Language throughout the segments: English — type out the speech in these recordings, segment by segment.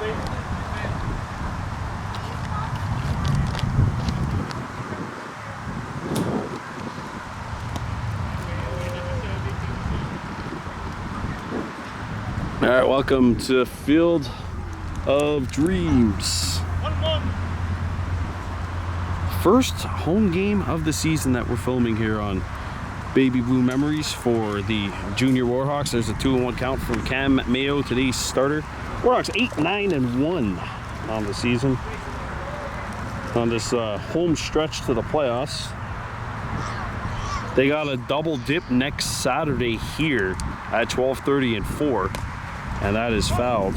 All right, welcome to Field of Dreams. First home game of the season that we're filming here on Baby Blue Memories for the Junior Warhawks. There's a 2-1 count from Cam Mayo, today's starter. Warhawks 8-9-1 on the season. On this home stretch to the playoffs. They got a double dip next Saturday here at 12:30 and 4. And that is fouled.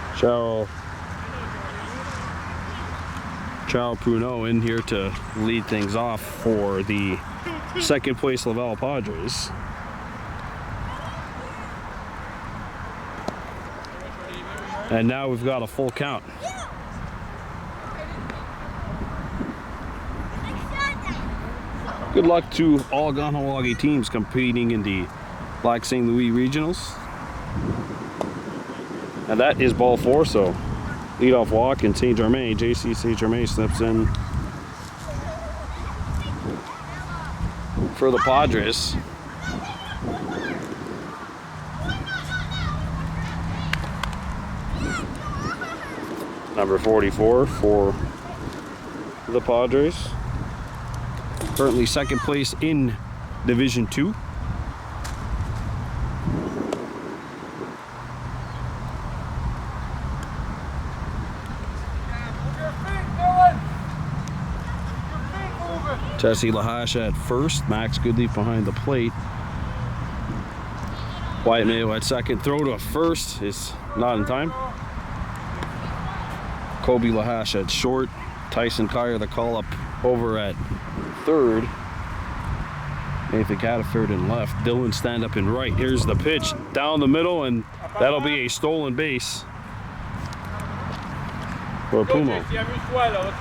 Chow Pruneau in here to lead things off for the second place Laval Padres. And now we've got a full count. Good luck to all Kahnawake teams competing in the Lac St. Louis Regionals. And that is ball 4, so leadoff walk in St. Germain. JC St. Germain steps in for the Padres. Number 44 for the Padres. Currently second place in Division 2. Jesse Lahash at first, Max Goodleaf behind the plate. Wyatt Mayo at second, throw to first is not in time. Kobe Lahash at short, Tyson Kyer the call up over at third. Nathan Cataford in left, Dylan stand up in right. Here's the pitch down the middle, and that'll be a stolen base for Pumo. Let's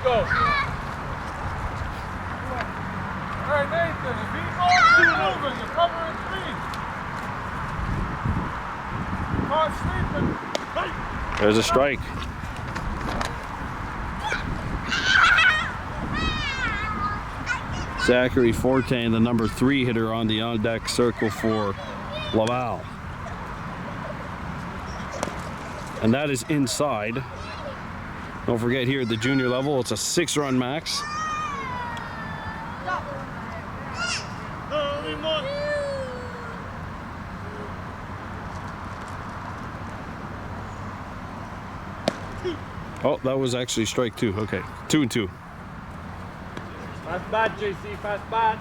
go. All right, Nathan, if he's moving, you're covering 3. Caught sleeping. There's a strike. Zachary Fortin, the number 3 hitter on the on-deck circle for Laval. And that is inside. Don't forget here at the junior level, it's a 6-run max. Oh, that was actually strike 2. Okay, 2-2. Fast bat, JC, fast bat.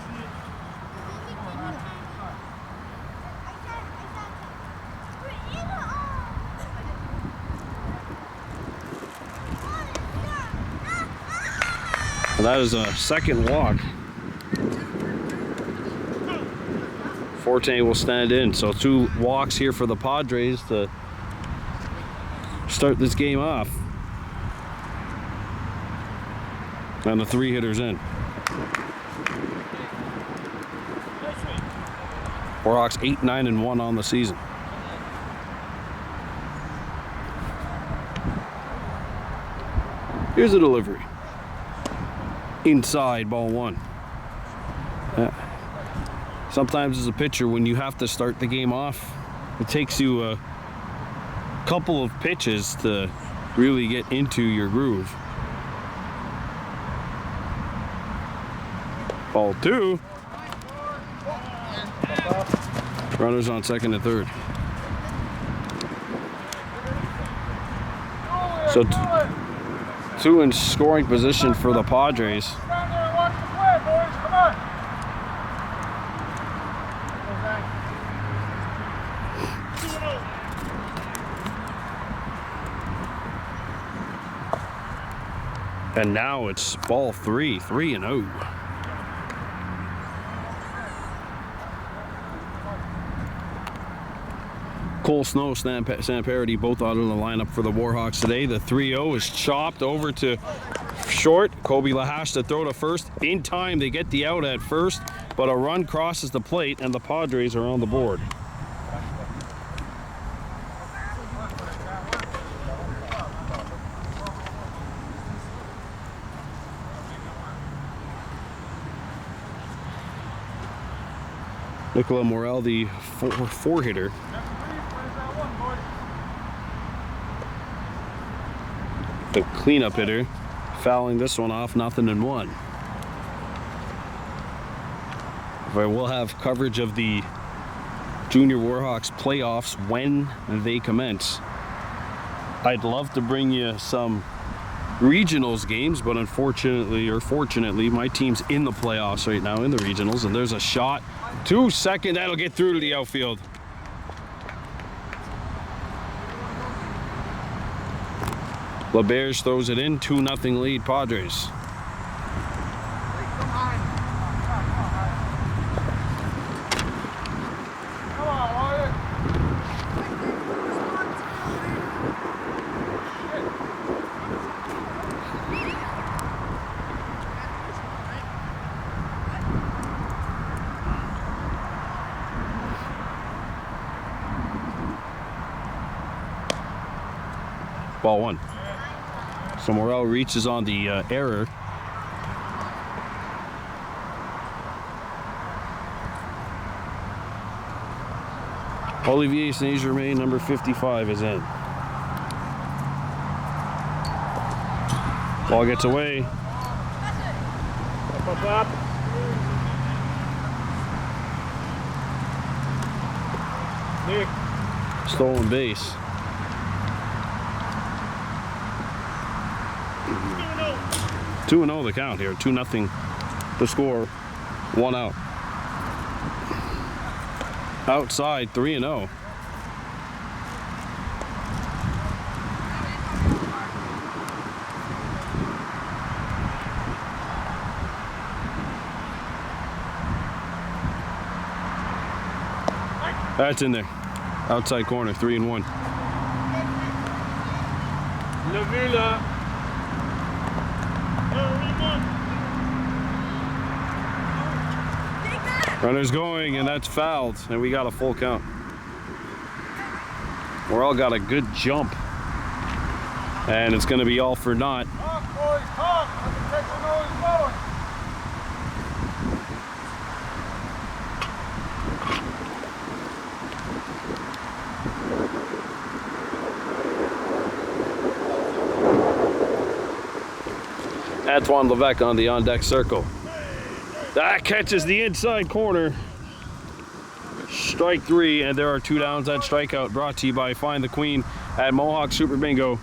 And that is a second walk. Forte will stand in. So 2 walks here for the Padres to start this game off. And the 3 hitters in. Warhawks 8-9-1 on the season. Here's a delivery. Inside, ball 1. Sometimes as a pitcher, when you have to start the game off, it takes you a couple of pitches to really get into your groove. Ball 2. Runners on second and third. So 2 in scoring position for the Padres. And now it's ball 3, 3-0. Cole Snow, Sam Parody, both out of the lineup for the Warhawks today. The 3-0 is chopped over to short. Kobe Lahash to throw to first. In time, they get the out at first, but a run crosses the plate and the Padres are on the board. Nicola Morel, the four hitter. The cleanup hitter, fouling this one off, 0-1. I will have coverage of the Junior Warhawks playoffs when they commence. I'd love to bring you some regionals games, but unfortunately, or fortunately, my team's in the playoffs right now in the regionals, and there's a shot. 2 seconds, that'll get through to the outfield. LeBears throws it in, 2-0 lead Padres. Ball 1. So Morel reaches on the error. Olivier Saint-Germain, number 55, is in. Ball gets away. Up. Nick. Stolen base. 2-0 the count here. 2-0 the score. 1 out. Outside, 3-0. That's in there. Outside corner, 3-1. Le vu là. Runner's going, and that's fouled, and we got a full count. Morel got a good jump, and it's going to be all for naught. Talk, boys, talk. Let me check the nose going. Antoine Levesque on the on-deck circle. That catches the inside corner. Strike 3, and there are 2 downs. That strikeout brought to you by Find the Queen at Mohawk Super Bingo.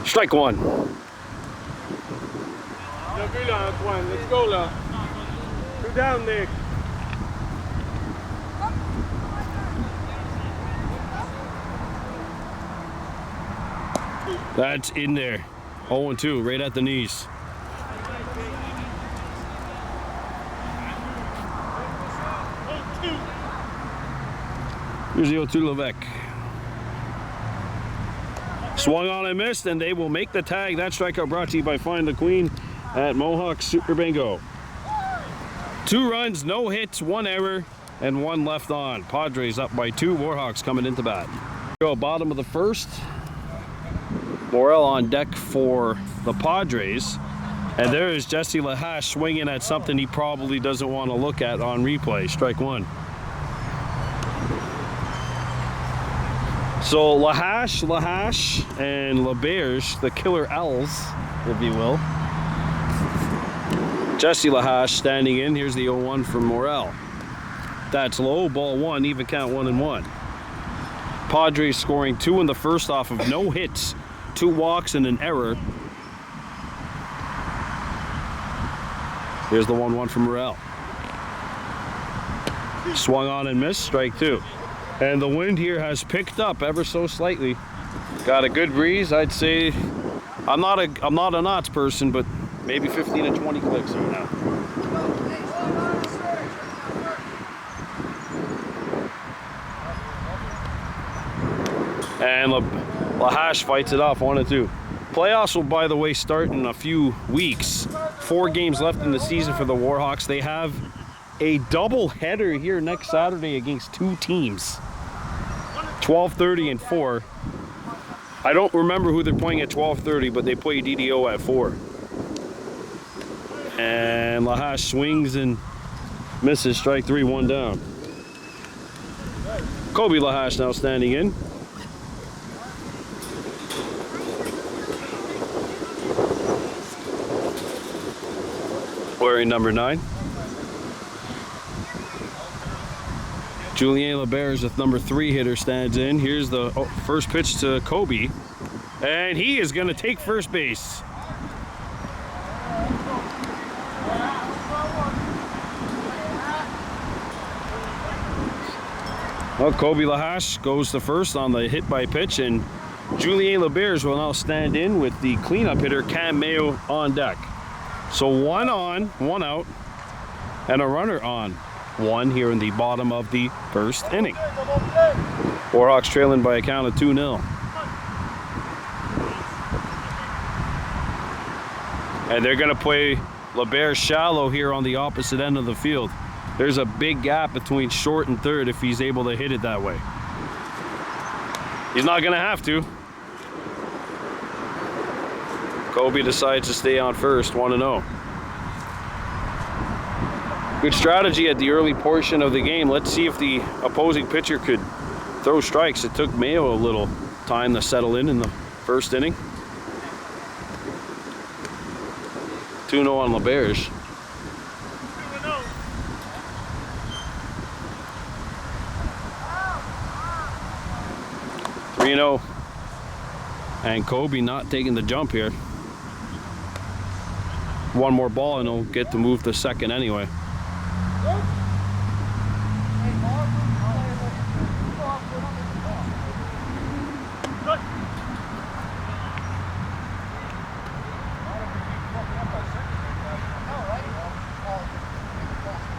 Strike 1. Le vu là, Antoine. Let's go là. 2 down, Nick. That's in there. 0-2, right at the knees. Here's the 0-2 Levesque. Swung on and missed, and they will make the tag. That strikeout brought to you by Find the Queen at Mohawk Super Bingo. 2 runs, no hits, 1 error, and 1 left on. Padres up by 2. Warhawks coming into bat. Go bottom of the first. Morel on deck for the Padres, and there is Jesse Lahash swinging at something he probably doesn't want to look at on replay. Strike 1. So Lahash, and LeBears, the killer L's, if you will. Jesse Lahash standing in. Here's the 0-1 from Morel. That's low. Ball 1. Even count 1-1. Padres scoring 2 in the first off of no hits, 2 walks, and an error. Here's the 1-1 from Morel. Swung on and missed. Strike 2. And the wind here has picked up ever so slightly. Got a good breeze. I'd say I'm not a knots person, but maybe 15 to 20 clicks right now. And Lahash fights it off 1-2. Playoffs will, by the way, start in a few weeks. 4 games left in the season for the Warhawks. They have a double header here next Saturday against 2 teams. 12:30 and 4. I don't remember who they're playing at 12:30, but they play DDO at 4. And Lahash swings and misses. Strike 3, 1 down. Kobe Lahash now standing in. Wearing number 9. Julien Lebers with number 3 hitter stands in. Here's the first pitch to Kobe. And he is going to take first base. Well, Kobe Lahash goes to first on the hit by pitch, and Julien Lebers will now stand in with the cleanup hitter Cam Mayo on deck. So 1 on, 1 out, and a runner on 1 here in the bottom of the first inning. Warhawks trailing by a count of 2-0. And they're going to play Lebers shallow here on the opposite end of the field. There's a big gap between short and third if he's able to hit it that way. He's not going to have to. Kobe decides to stay on first, 1-0. Good strategy at the early portion of the game. Let's see if the opposing pitcher could throw strikes. It took Mayo a little time to settle in the first inning. 2-0 on Lebers. 3-0. And Kobe not taking the jump here. 1 more ball and he'll get to move to second anyway.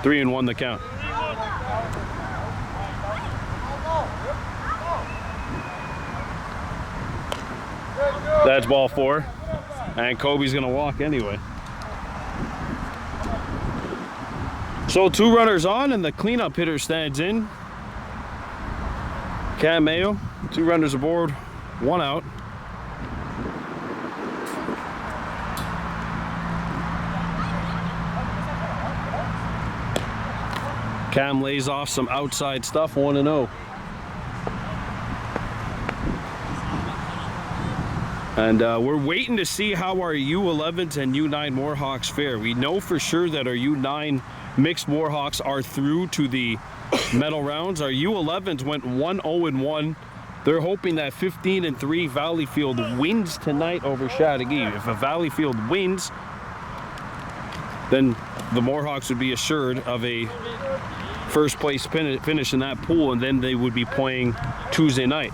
Three and 1 the count. That's ball 4. And Kobe's gonna walk anyway. So 2 runners on and the cleanup hitter stands in. Cam Mayo, 2 runners aboard, 1 out. Cam lays off some outside stuff, 1-0. And we're waiting to see how our U11s and U9 Warhawks fare. We know for sure that our U9 mixed Warhawks are through to the medal rounds. Our U11s went 1-0-1. They're hoping that 15-3 Valleyfield wins tonight over Chateauguay. If a Valleyfield wins, then the Warhawks would be assured of a first place finish in that pool, and then they would be playing Tuesday night.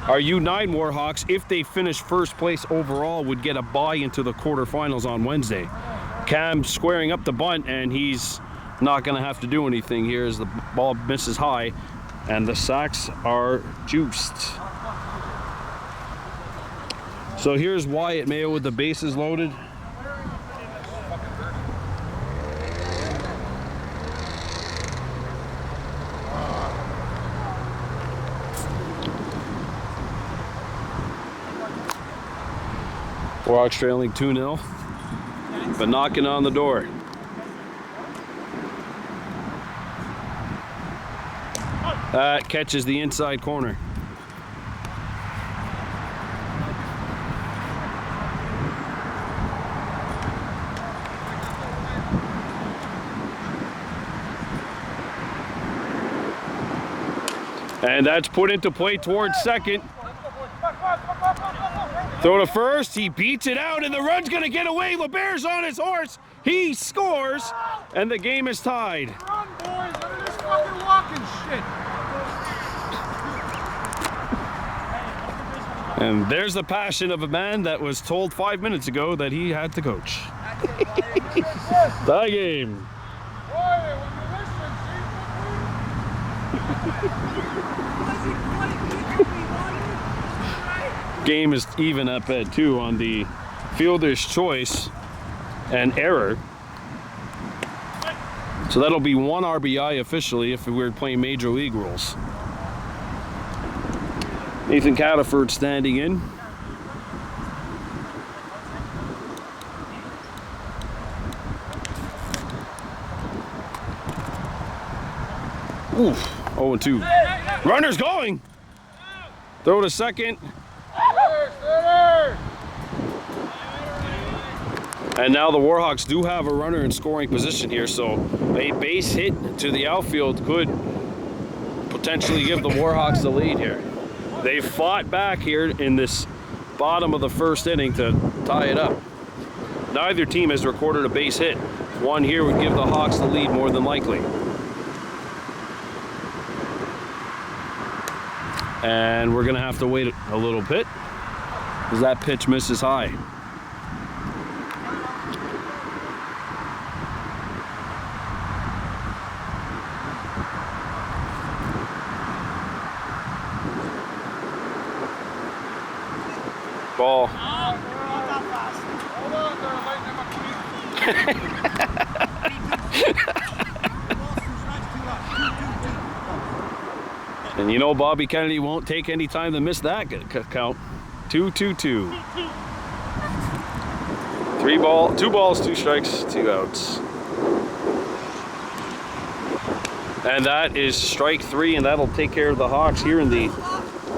Our U9 Warhawks, if they finish first place overall, would get a bye into the quarterfinals on Wednesday. Cam squaring up the bunt, and he's not going to have to do anything here as the ball misses high, and the sacks are juiced. So here's Wyatt Mayo with the bases loaded. Warhawks trailing 2-0, but knocking on the door. That catches the inside corner. And that's put into play towards second. Throw to first, he beats it out, and the run's gonna get away. Lebers on his horse, he scores, and the game is tied. Run, boys, under this fucking walking shit. And there's the passion of a man that was told 5 minutes ago that he had to coach. Tie game. Boy, when you listen, see? game is even up at 2 on the fielder's choice and error. So that'll be 1 RBI officially if we were playing Major League rules. Nathan Cataford standing in. Oof, 0-2. Runner's going. Throw to second. And now the Warhawks do have a runner in scoring position here, so a base hit to the outfield could potentially give the Warhawks the lead here. They fought back here in this bottom of the first inning to tie it up. Neither team has recorded a base hit. One here would give the Hawks the lead more than likely. And we're gonna have to wait a little bit as that pitch misses high. Ball. And you know Bobby Kennedy won't take any time to miss that count. 2-2-2. 2 balls, 2 strikes, 2 outs. And that is strike 3, and that'll take care of the Hawks here in the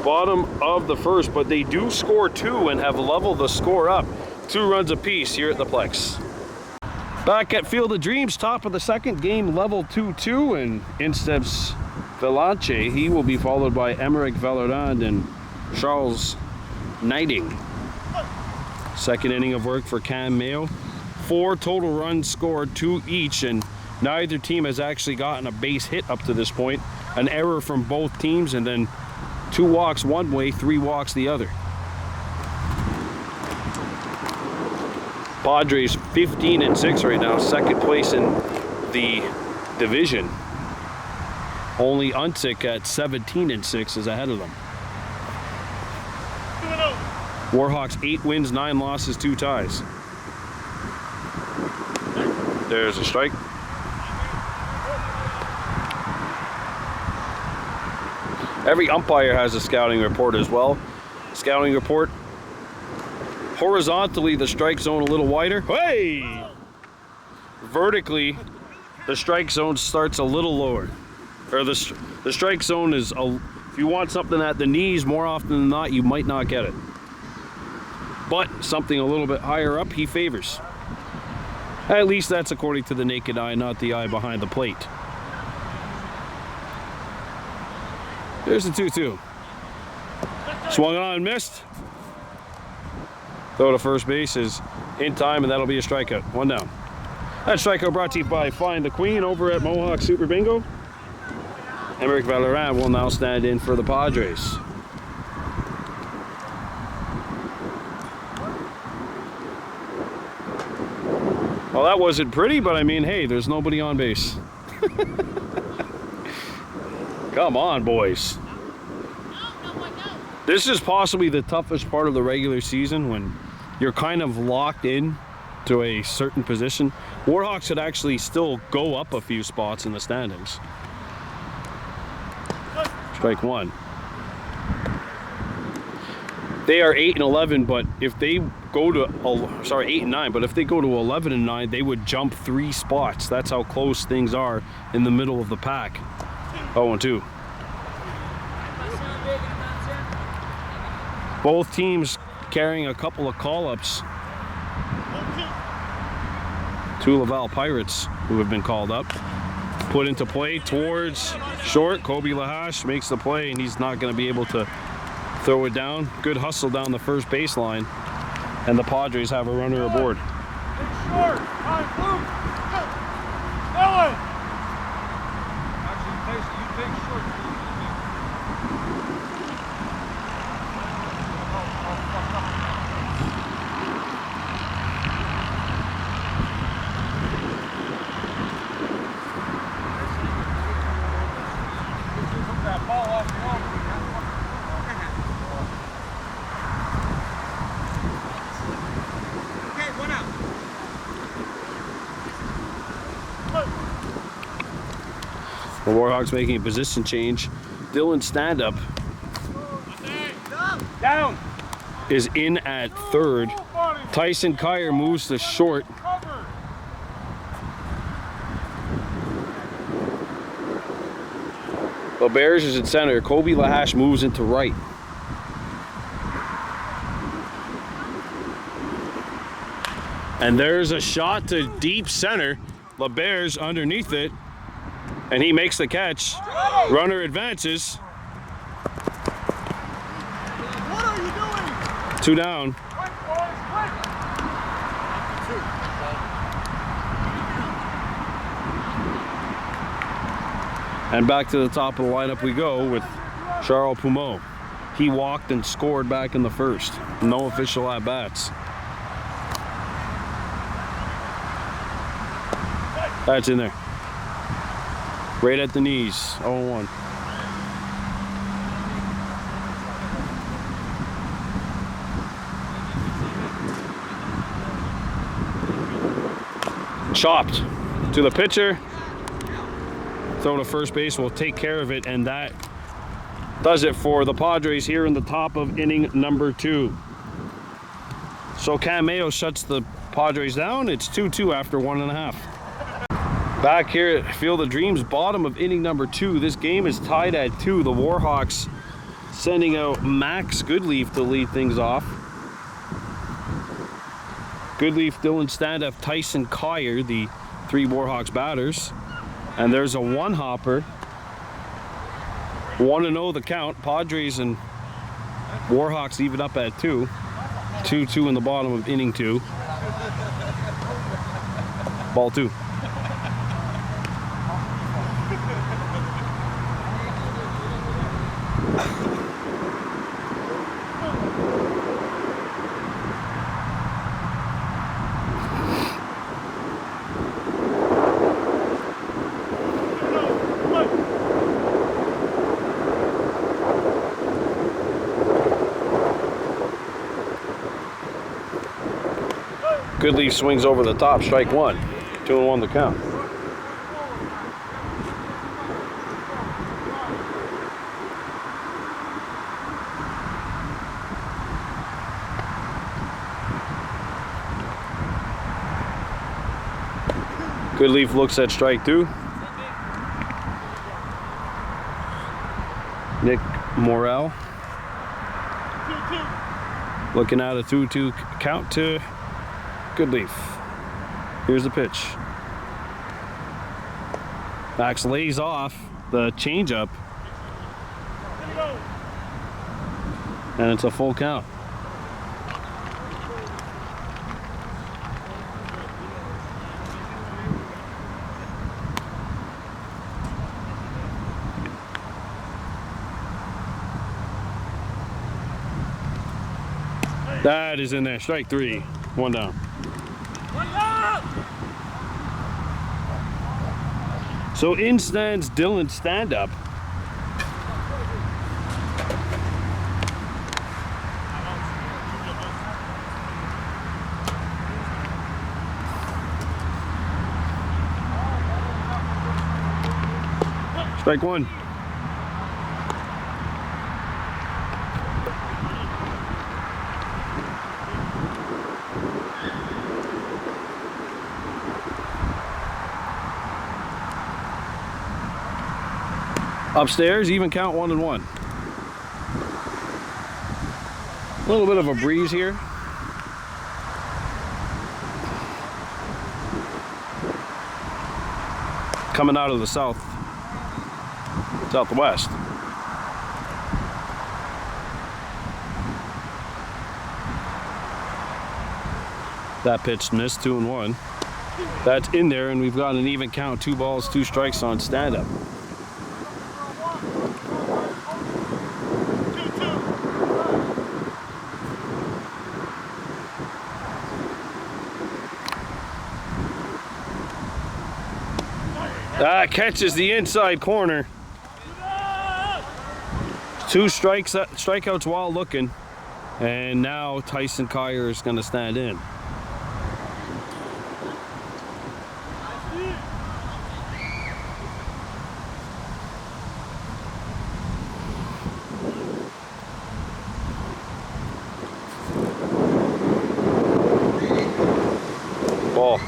bottom of the first, but they do score 2 and have leveled the score up. 2 runs apiece here at the Plex. Back at Field of Dreams, top of the second, game level 2-2, and in steps Vellance. He will be followed by Emerick Vallerand and Charles Knighting. Second inning of work for Cam Mayo. 4 total runs scored, 2 each, and neither team has actually gotten a base hit up to this point. An error from both teams, and then 2 walks one way, 3 walks the other. Padres 15-6 right now, second place in the division. Only Unsick at 17-6 is ahead of them. Warhawks 8 wins, 9 losses, 2 ties. There's a strike. Every umpire has a scouting report as well. Scouting report. Horizontally, the strike zone a little wider. Hey! Vertically, the strike zone starts a little lower. Or the strike zone is, if you want something at the knees, more often than not, you might not get it. But something a little bit higher up, he favors. At least that's according to the naked eye, not the eye behind the plate. There's the 2-2. Swung on and missed. Throw to first base is in time, and that'll be a strikeout. 1 down. That strikeout brought to you by Find the Queen over at Mohawk Super Bingo. Emerick Vallerand will now stand in for the Padres. Well, that wasn't pretty, but I mean, hey, there's nobody on base. Come on, boys. This is possibly the toughest part of the regular season when you're kind of locked in to a certain position. Warhawks could actually still go up a few spots in the standings. Strike 1. They are 8-11, but if they go to 8-9, but if they go to 11-9, they would jump 3 spots. That's how close things are in the middle of the pack. 0-2. Both teams carrying a couple of call-ups. 2 Laval Pirates who have been called up. Put into play towards short. Kobe Lahash makes the play, and he's not going to be able to throw it down. Good hustle down the first baseline, and the Padres have a runner aboard. Short. Actually, you take short. The Warhawks making a position change. Dylan Stand-Up Down. is in at third. Tyson Kyer moves to short. Cover. LeBears is in center. Kobe Lahash moves into right. And there's a shot to deep center. LeBears underneath it. And he makes the catch. Runner advances. What are you doing? 2 down. Quick, boys, quick. And back to the top of the lineup we go with Charles Pumeau. He walked and scored back in the first. No official at-bats. That's in there. Right at the knees. 0-1. Chopped to the pitcher. Throw to first base will take care of it, and that does it for the Padres here in the top of inning number 2. So Cam Mayo shuts the Padres down. It's 2-2 after 1.5. Back here at Field of Dreams, bottom of inning number 2. This game is tied at 2. The Warhawks sending out Max Goodleaf to lead things off. Goodleaf, Dylan Stand-Up, Tyson Kyer, the 3 Warhawks batters. And there's a 1-hopper. 1-0 the count. Padres and Warhawks even up at 2. 2-2 in the bottom of inning 2. Ball 2. Goodleaf swings over the top, strike 1. 2-1 the count. Goodleaf looks at strike 2. Nick Morrell looking at a 2-2 count to Goodleaf. Here's the pitch. Max lays off the changeup, and it's a full count. That is in there. Strike 3. 1 down. So in stands Dylan Stand-Up. Strike 1. Upstairs, even count 1-1. A little bit of a breeze here. Coming out of the southwest. That pitch missed, 2-1. That's in there, and we've got an even count, 2 balls, 2 strikes on Stand-Up. Catches the inside corner. 2 strikeouts while looking. And now Tyson Kyer is going to stand in. Ball.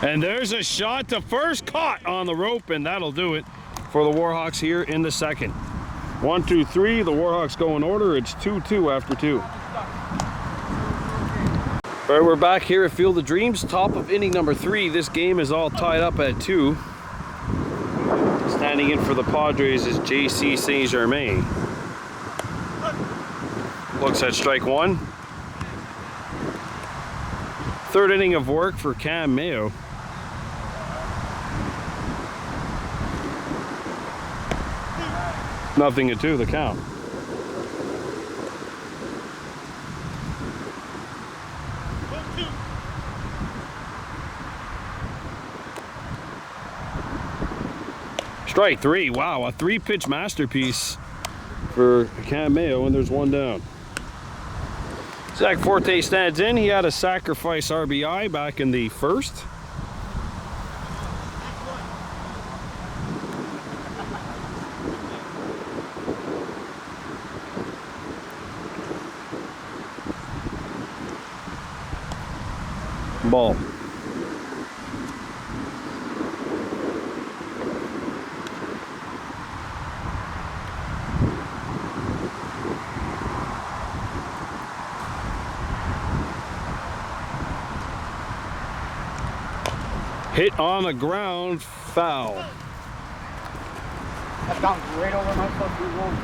And there's a shot to first, caught on the rope, and that'll do it for the Warhawks here in the second. 1, 2, 3, the Warhawks go in order. It's 2-2 after 2. All right, we're back here at Field of Dreams, top of inning number 3. This game is all tied up at 2. Standing in for the Padres is JC Saint Germain. Looks at strike 1. Third inning of work for Cam Mayo. Nothing at 2, the count. Strike 3. Wow, a 3-pitch masterpiece for Cam Mayo, and there's 1 down. Zach Forte stands in. He had a sacrifice RBI back in the first. Ball. Hit on the ground, foul. That bounced right over my fucking room.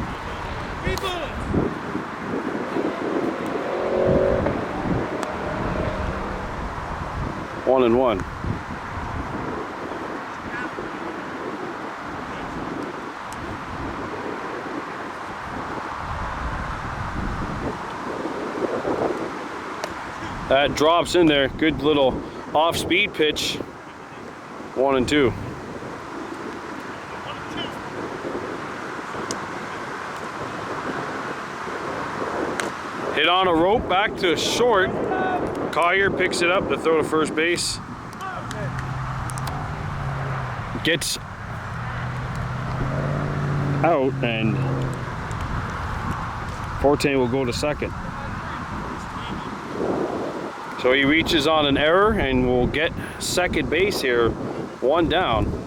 1-1. That drops in there. Good little off-speed pitch. 1-2. Hit on a rope, back to short. Collier picks it up to throw to first base. Gets out, and Forte will go to second. So he reaches on an error and will get second base here, 1 down.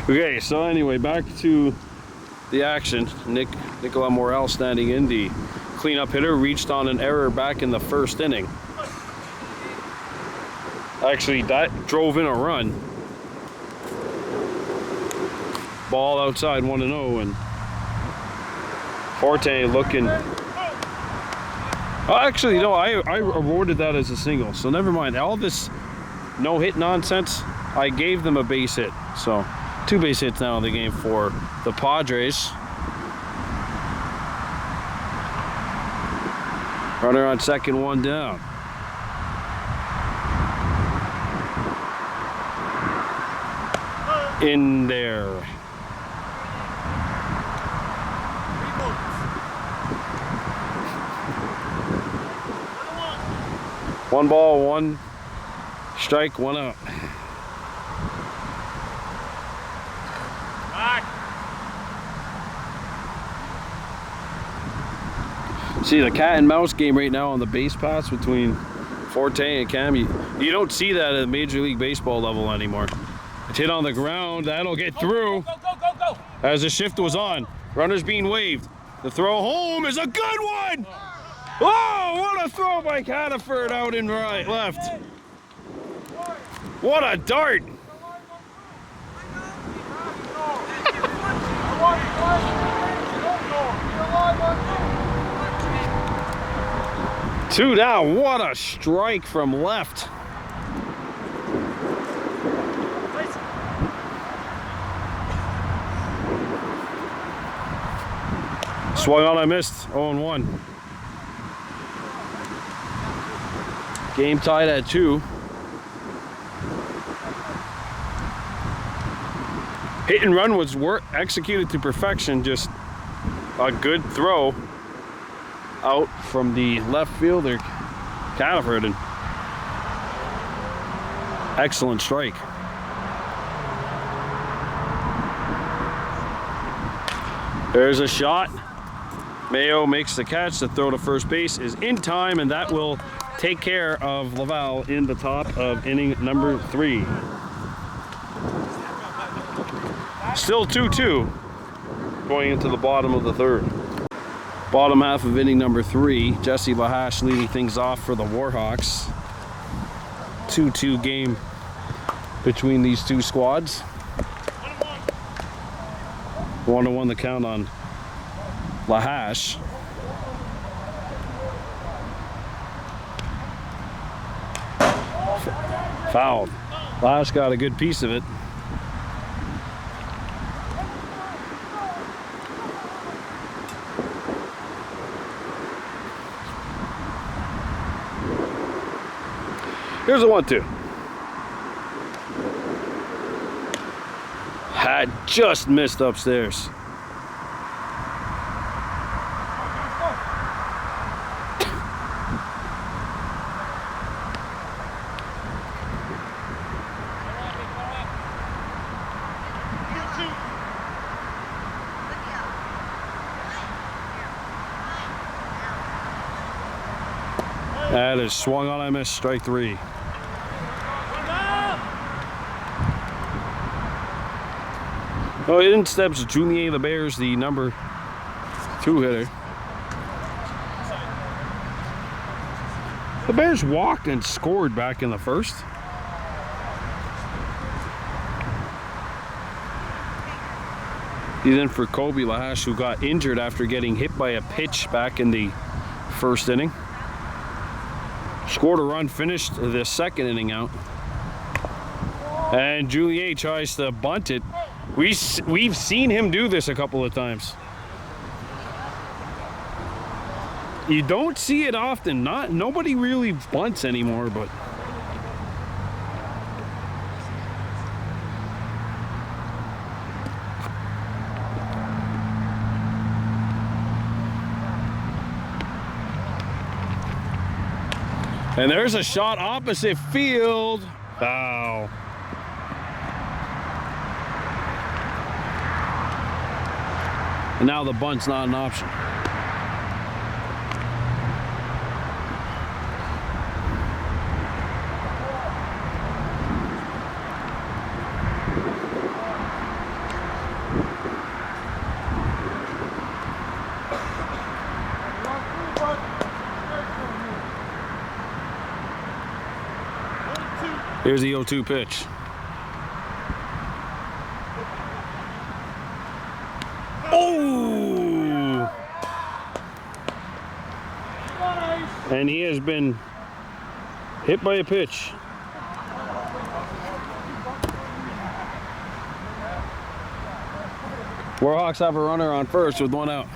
Okay, so anyway, back to the action. Nicolas Morel standing in. The cleanup hitter reached on an error back in the first inning. Actually, that drove in a run. Ball outside, 1-0, and Forte looking. Oh, actually, no, I awarded that as a single, so never mind. All this no-hit nonsense, I gave them a base hit. So 2 base hits now in the game for the Padres. Runner on second, 1 down. In there. One ball, 1 strike, 1 out. See the cat and mouse game right now on the base paths between Forte and Cam. You don't see that at Major League Baseball level anymore. It's hit on the ground. That'll get through. Go. As the shift was on. Runner's being waved. The throw home is a good one. Oh, what a throw by Cataford out in right, left. What a dart. Two down. What a strike from left. Swung on, I missed. 0-1. Game tied at 2. Hit and run was executed to perfection. Just a good throw out from the left fielder, Kahnawake, and excellent strike. There's a shot. Mayo makes the catch. The throw to first base is in time, and that will take care of Laval in the top of inning number 3. Still 2-2 going into the bottom of the 3rd. Bottom half of inning number 3. Jesse Lahash leading things off for the Warhawks. 2-2 game between these two squads. 1-1 the count on Lahash. Fouled. Lahash got a good piece of it. Here's a 1-2. Had just missed upstairs. That is swung on, I missed. Strike 3. Oh, in steps Julian the Bears, the number 2 hitter. The Bears walked and scored back in the 1st. He's in for Kobe Lahash, who got injured after getting hit by a pitch back in the 1st inning. Scored a run, finished the 2nd inning out. And Juliet tries to bunt it. We've seen him do this a couple of times. You don't see it often. Nobody really bunts anymore, but and there's a shot opposite field. Foul. And now the bunt's not an option. Here's the 0-2 pitch. Oh! And he has been hit by a pitch. Warhawks have a runner on first with 1 out.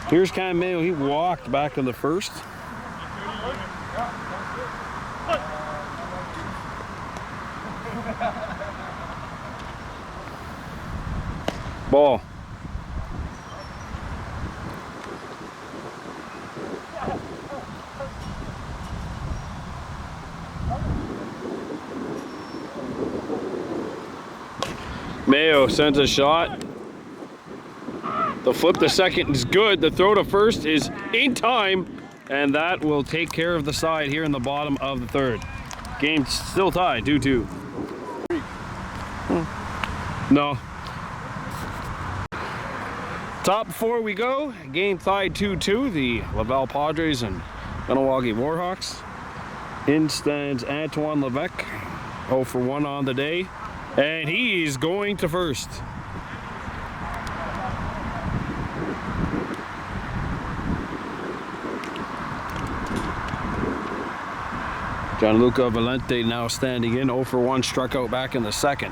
Here's Cam Mayo. He walked back in the 1st. Ball. Mayo sends a shot. The flip to second is good. The throw to first is in time, and that will take care of the side here in the bottom of the 3rd. Game still tied, 2-2. No. Top 4 we go. Game tied 2-2. The Laval Padres and Kahnawake Warhawks. In stands Antoine Levesque, 0 for 1 on the day, and he's going to first. Gianluca Valente now standing in, 0 for 1, struck out back in the second.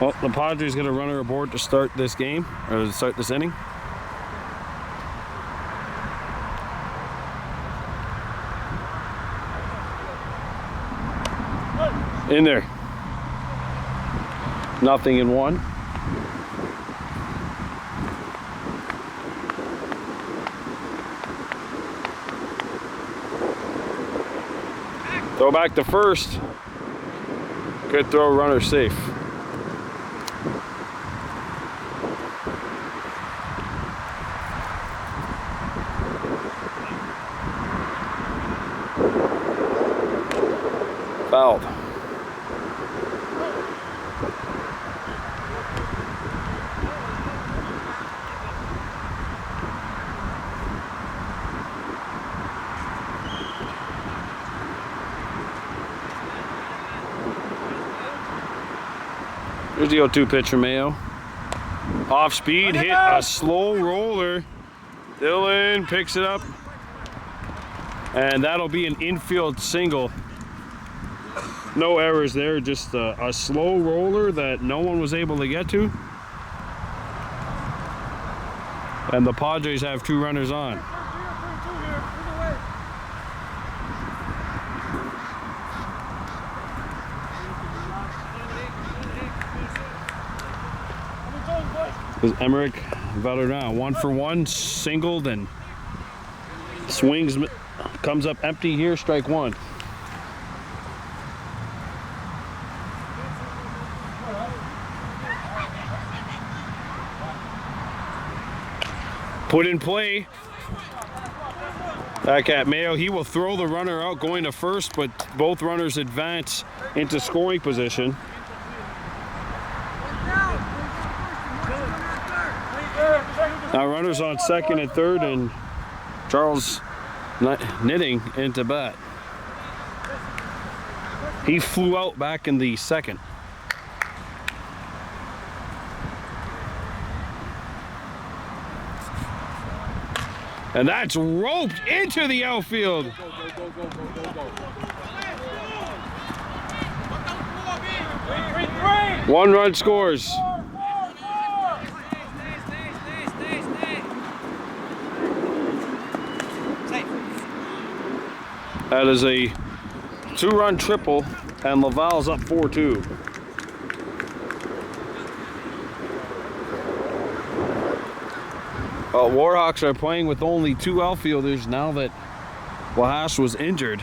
Well, the Padres get a runner aboard to start this game, or to start this inning. In there. Nothing in one. Throw back to first. Good throw, runner safe. Fouled. Here's the 0-2 pitch from Mayo. Off speed, hit a slow roller. Dylan picks it up. And that'll be an infield single. No errors there, just a slow roller that no one was able to get to. And the Padres have 2 runners on. Is Emmerich Valerian 1 for 1, singled and swings, comes up empty here, strike 1. Put in play. Back at Mayo, he will throw the runner out going to first, but both runners advance into scoring position. Now runners on second and third, and Charles knitting into bat. He flew out back in the second. And that's roped into the outfield. One run scores. That is a 2-run triple, and Laval's up 4-2. Warhawks are playing with only 2 outfielders now that Wahash was injured.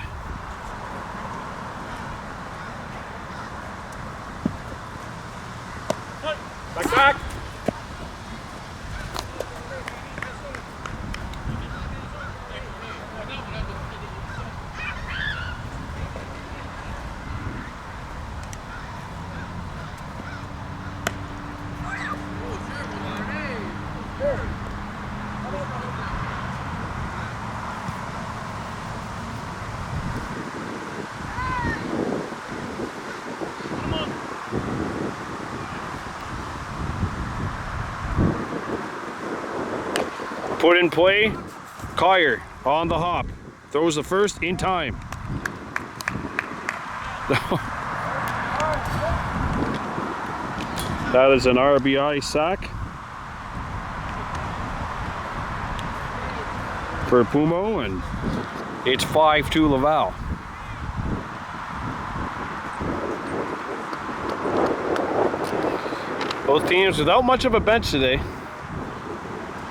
Back. Put in play, Collier on the hop. Throws the first in time. That is an RBI sack for Pumo, and it's 5-2 Laval. Both teams without much of a bench today.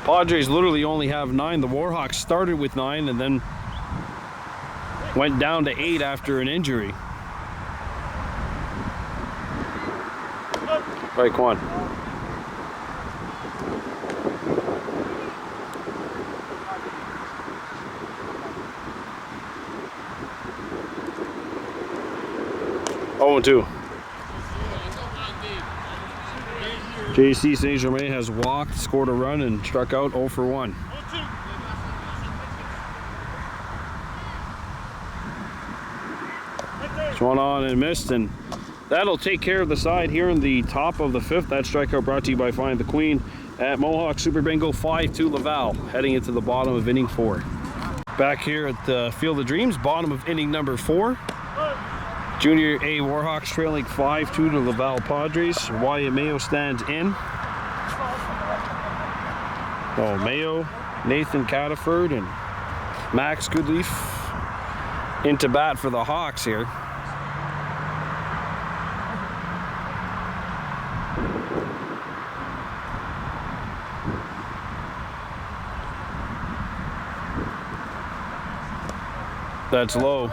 Padres literally only have 9. The Warhawks started with 9 and then went down to 8 after an injury. Strike 1. Oh, 2. JC Saint-Germain has walked, scored a run, and struck out 0 for 1. Swung on and missed, and that'll take care of the side here in the top of the 5th. That strikeout brought to you by Find the Queen at Mohawk Super Bingo. 5-2 Laval, heading into the bottom of inning 4. Back here at the Field of Dreams, bottom of inning number 4. Junior A Warhawks trailing 5-2 to Laval Padres. Wyatt Mayo stands in. Oh, Mayo, Nathan Cataford, and Max Goodleaf into bat for the Hawks here. That's low.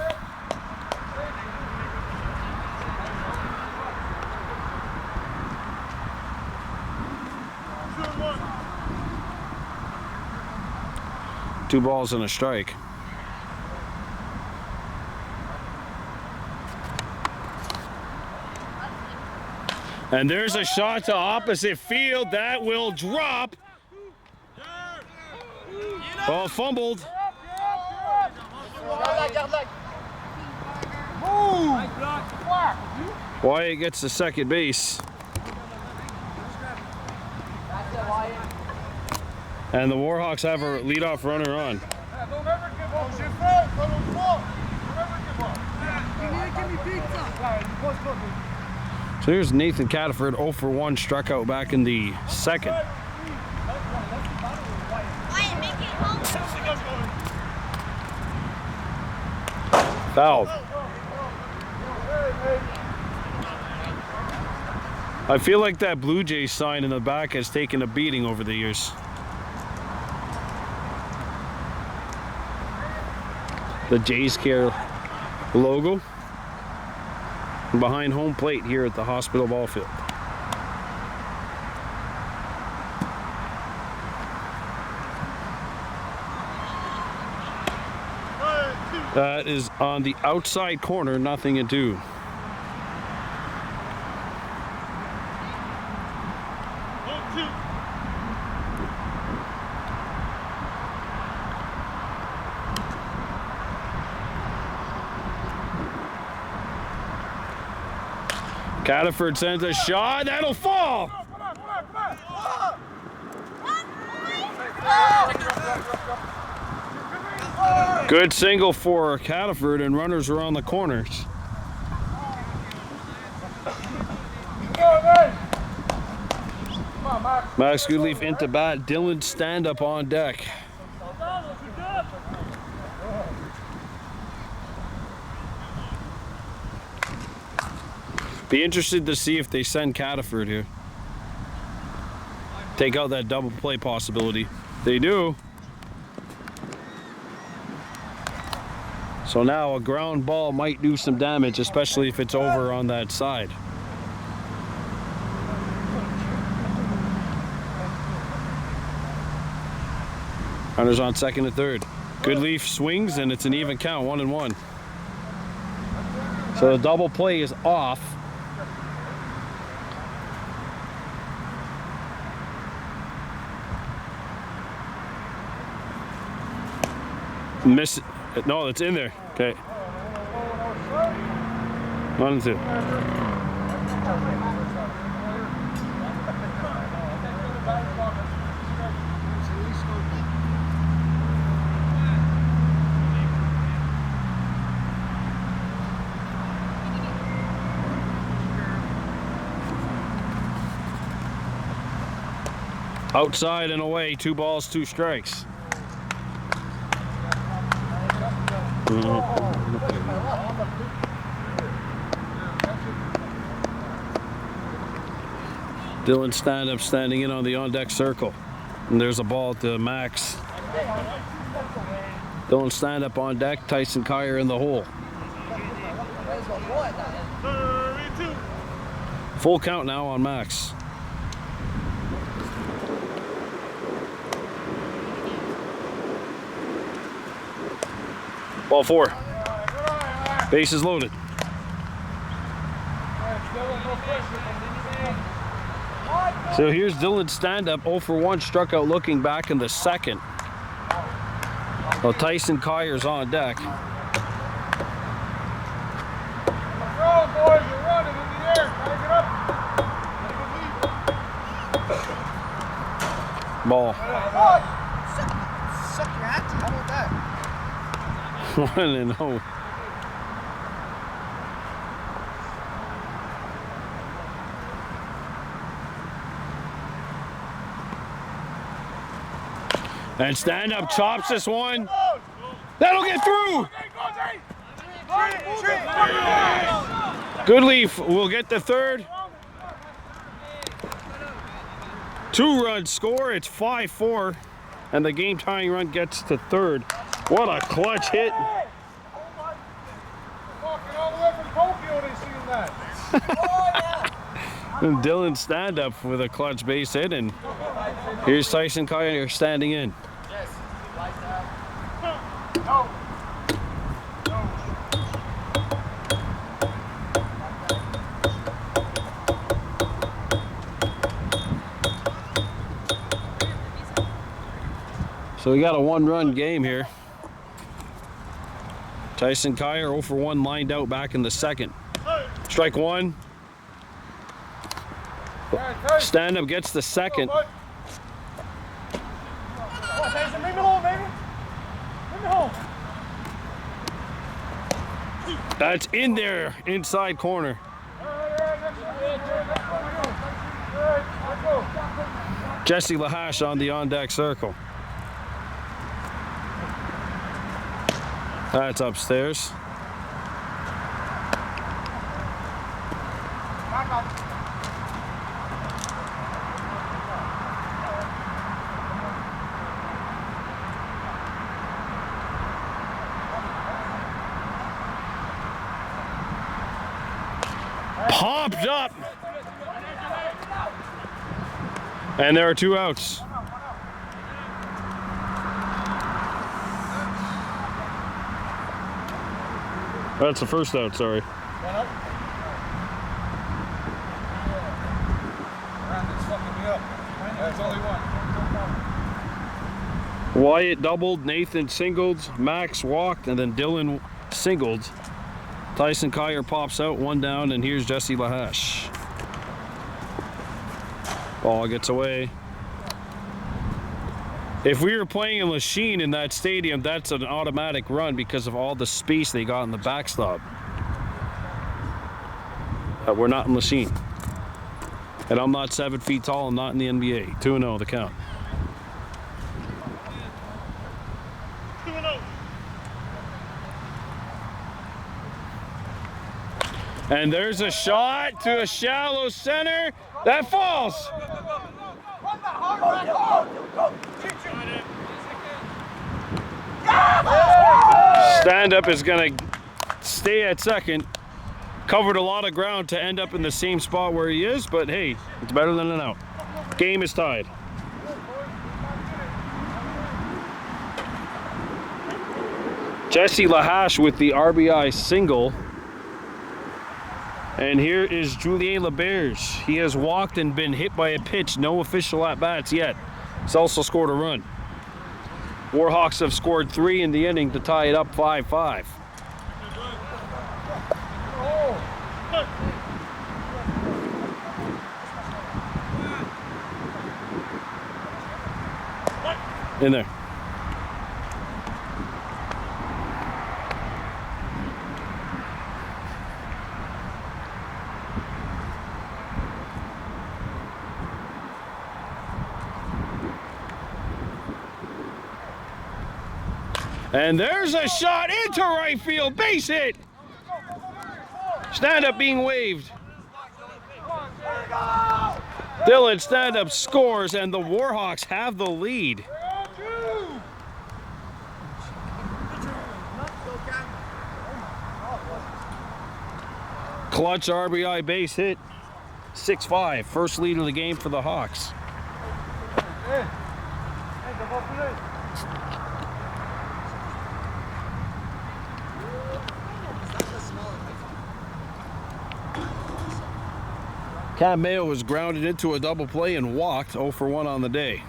Two balls and a strike. And there's a shot to opposite field that will drop. Ball fumbled. Wyatt gets to second base. And the Warhawks have a leadoff runner on. So here's Nathan Cataford, 0 for 1, struck out back in the second. Fouled. I feel like that Blue Jays sign in the back has taken a beating over the years. The Jays Care logo behind home plate here at the Hospital Ball Field. That is on the outside corner, 0-2. Cataford sends a shot, that'll fall! Good single for Cataford, and runners around the corners. Max Goodleaf into bat, Dylan stand up on deck. Be interested to see if they send Cataford here. Take out that double play possibility. They do. So now a ground ball might do some damage, especially if it's over on that side. Runners on second and third. Goodleaf swings and it's an even count, 1-1. So the double play is off. Miss it. No, it's in there. Okay. 1-2. Outside and away, 2 balls, 2 strikes. Dylan stand-up standing in on the on-deck circle. And there's a ball to Max. Dylan stand-up on deck, Tyson Kyer in the hole. Full count now on Max. Ball 4. Base is loaded. So here's Dylan's stand-up, 0 for 1, struck out looking back in the second. Well, Tyson Kyer's on deck. Ball. Suck your hat. How about that? 1-0. And stand up chops this one. That'll get through. Goodleaf will get the third. 2-run score. It's 5-4. And the game tying run gets to third. What a clutch hit. And Dylan stand up with a clutch base hit, and here's Tyson Kyer standing in. So we got a 1-run game here. Tyson Kyer 0 for 1 lined out back in the second. Strike one. Stand up gets the second. That's in there, inside corner. Jesse Lahash on the on-deck circle. That's upstairs. Popped up. And there are 2 outs. That's the first out, sorry. Wyatt doubled, Nathan singled, Max walked, and then Dylan singled. Tyson Kyer pops out, 1 down, and here's Jesse Lahash. Ball gets away. If we were playing in Lachine in that stadium, that's an automatic run because of all the space they got in the backstop. We're not in Lachine. And I'm not 7 feet tall, I'm not in the NBA. 2-0 the count. And there's a shot to a shallow center. That falls. Stand up is going to stay at second. Covered a lot of ground to end up in the same spot where he is, but hey, it's better than an out. Game is tied. Jesse Lahash with the RBI single. And here is Julien Laberge. He has walked and been hit by a pitch. No official at-bats yet. He's also scored a run. Warhawks have scored 3 in the inning to tie it up 5-5. In there. And there's a shot into right field, base hit. Stand up being waved. Dylan stand up scores, and the Warhawks have the lead. Clutch RBI base hit, 6-5, first lead of the game for the Hawks. Cam Mayo was grounded into a double play and walked 0 for 1 on the day.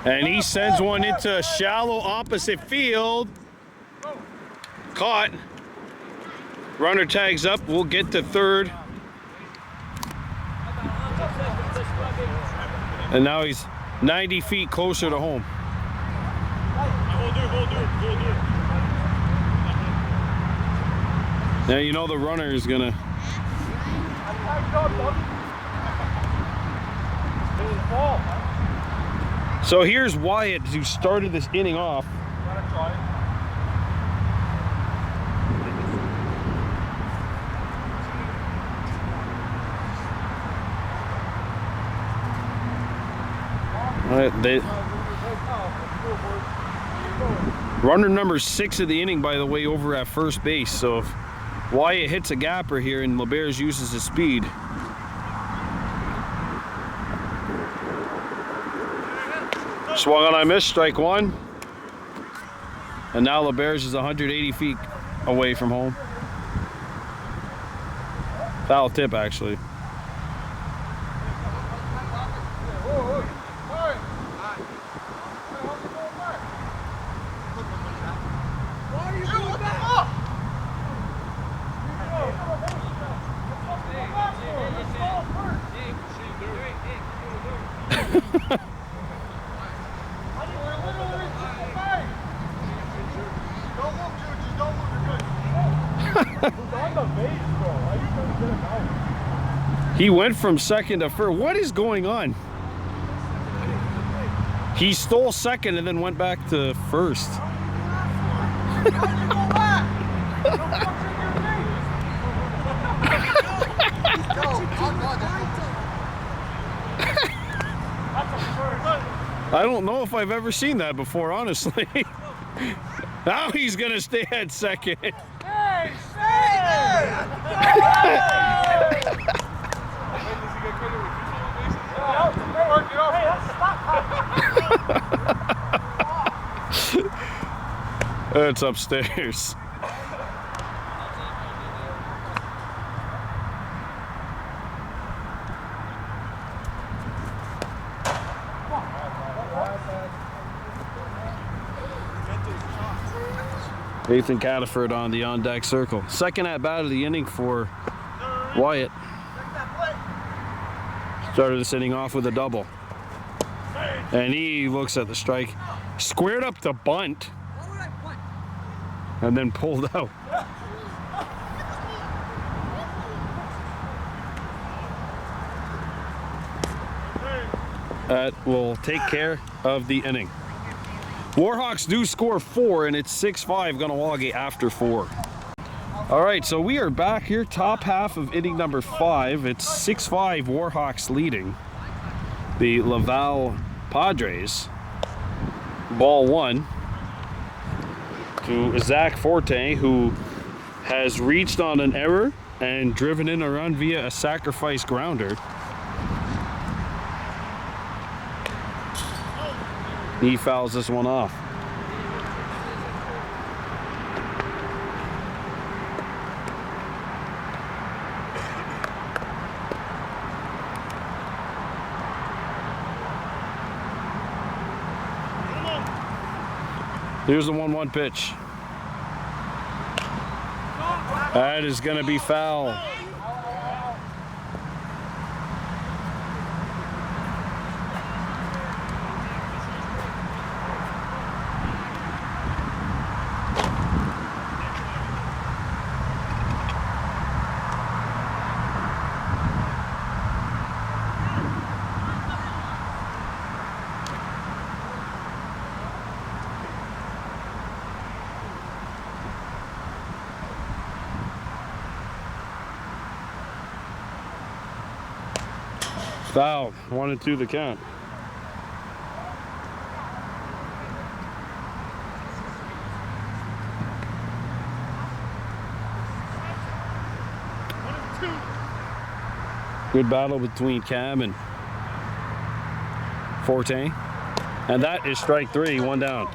And he sends one into a shallow opposite field. Caught. Runner tags up. We'll get to third. And now he's 90 feet closer to home. Now you know the runner is gonna. So here's Wyatt, who started this inning off. Runner number 6 of the inning, by the way, over at first base. So if Wyatt hits a gapper here and LeBears uses his speed, swung on, I missed, strike 1. And now LeBears is 180 feet away from home. Foul tip, actually. He went from second to first. What is going on? He stole second and then went back to first. I don't know if I've ever seen that before, honestly. Now he's gonna stay at second. Hey, It's upstairs. Nathan Cataford on the on-deck circle. Second at bat of the inning for Wyatt. Started this inning off with a double. And he looks at the strike. Squared up to bunt. And then pulled out. That will take care of the inning. Warhawks do score 4, and it's 6-5 Kahnawake after 4. All right, so we are back here, top half of inning number 5. It's 6-5 Warhawks leading the Laval Padres. Ball 1 to Zach Forte, who has reached on an error and driven in a run via a sacrifice grounder. He fouls this one off. Here's the 1-1 pitch. That is going to be foul. Foul, 1-2 the count. Good battle between Cam and Forte. And that is strike 3, 1 down.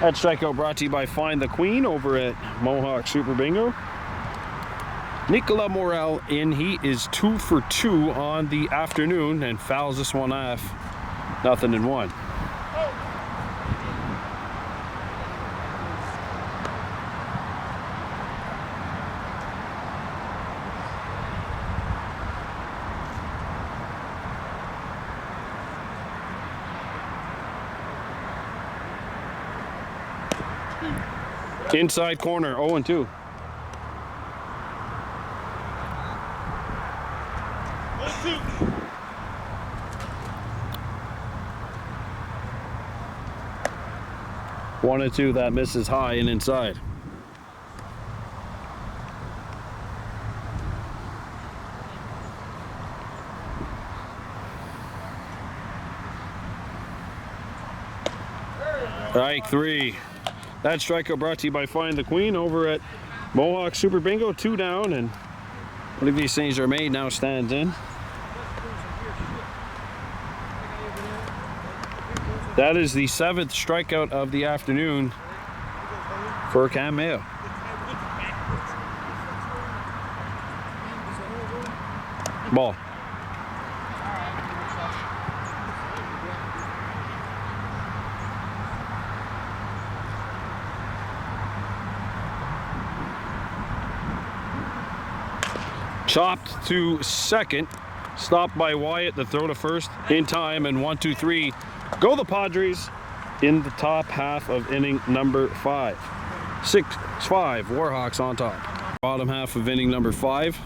That strikeout brought to you by Find the Queen over at Mohawk Super Bingo. Nicolas Morel in. He is 2 for 2 on the afternoon and fouls this one off. 0-1. Inside corner, 0-2. One and two, that misses high and inside. Strike 3. That strikeout brought to you by Find the Queen over at Mohawk Super Bingo. 2 down, and Olivier Saint-Germain now stands in. That is the 7th strikeout of the afternoon for Cam Mayo. Ball. Chopped to second, stopped by Wyatt. The throw to first in time, and 1-2-3. Go the Padres in the top half of inning number 5. 6-5, Warhawks on top. Bottom half of inning number 5.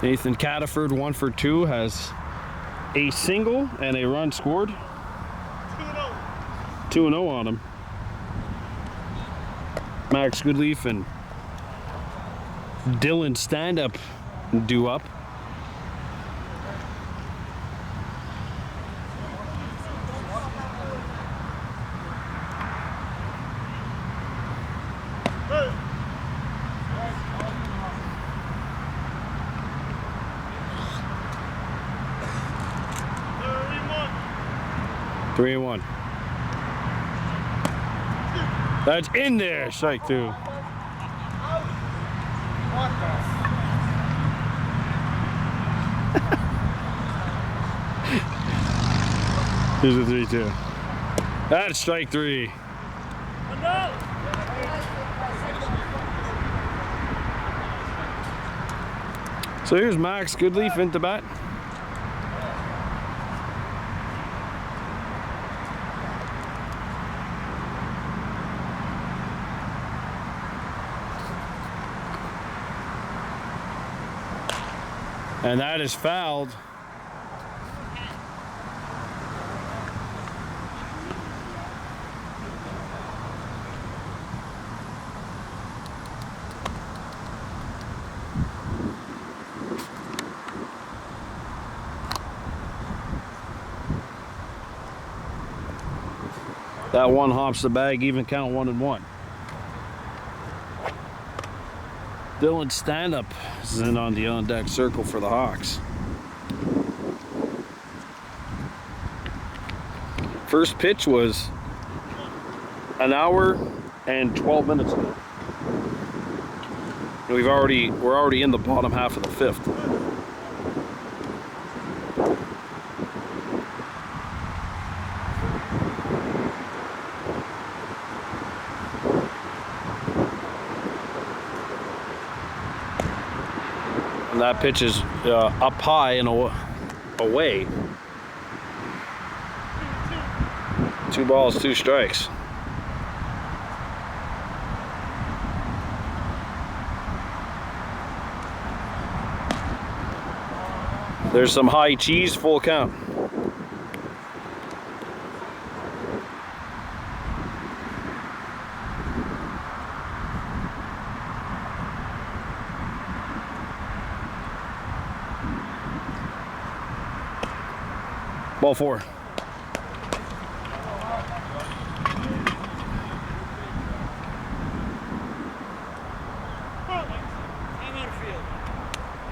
Nathan Cataford, 1 for 2, has a single and a run scored. 2-0 on him. Max Goodleaf and Dylan Stand-Up due up. Three and 1. That's in there, strike 2. Here's a 3-2. That's strike 3. So here's Max Goodleaf into bat. And that is fouled. That one hops the bag, even count 1-1. Dylan Stand-Up is in on the on-deck circle for the Hawks. First pitch was an hour and 12 minutes ago. We're already in the bottom half of the 5th. And that pitch is up high and away. 2 balls, 2 strikes. There's some high cheese, full count. Ball 4.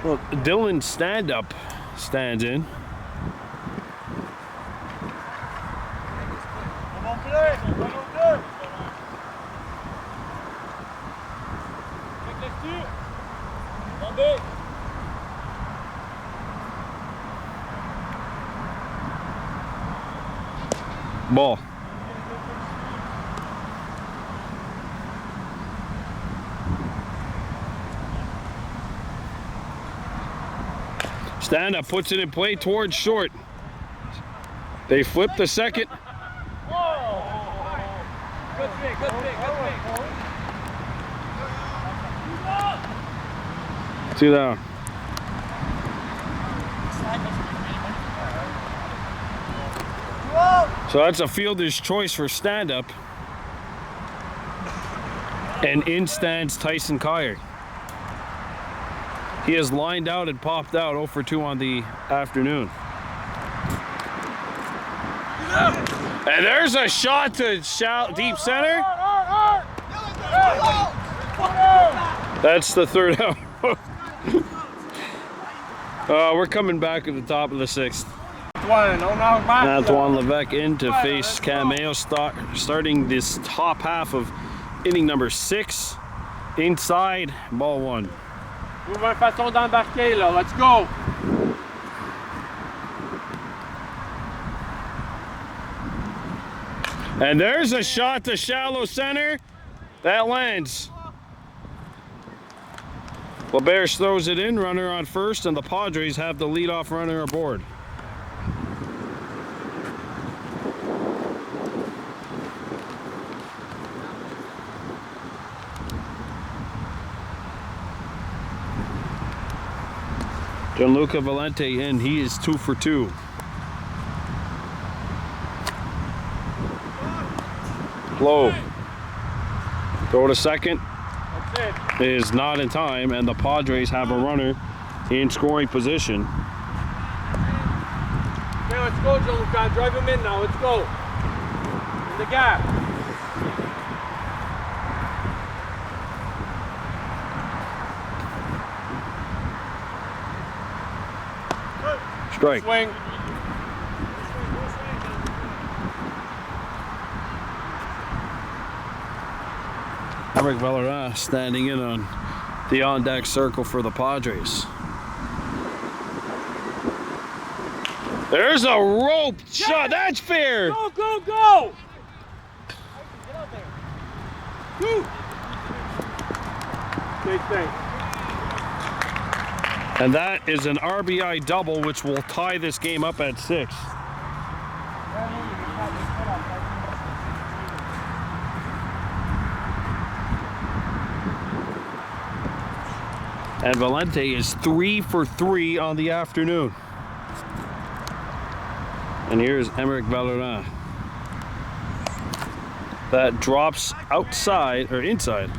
Well, Dylan Stand-Up stands in. Ball. Stand up, puts it in play towards short. They flip the second. Good pick, good pick, good pick. Two down. So that's a fielder's choice for stand-up. And in stands Tyson Kyer. He has lined out and popped out 0 for 2 on the afternoon. And there's a shot to deep center. That's the third out. We're coming back at the top of the 6th. Antoine Levesque in to face Cameo, starting this top half of inning number 6. Inside, ball 1. Nouvelle façon d'embarquer là, let's go! And there's a shot to shallow center. That lands. LeBears throws it in, runner on first, and the Padres have the leadoff runner aboard. Gianluca Valente in, he is 2 for 2. Low. Throw to second. That's Is not in time, and the Padres have a runner in scoring position. Okay, let's go, Gianluca. Drive him in now. Let's go. In the gap. Strike. Swing. Eric Valera standing in on the on-deck circle for the Padres. There's a rope shot. That's fair. Go, go, go! Woo! Stay. And that is an RBI double, which will tie this game up at 6. And Valente is 3 for 3 on the afternoon. And here's Emerick Valera. That drops outside or inside.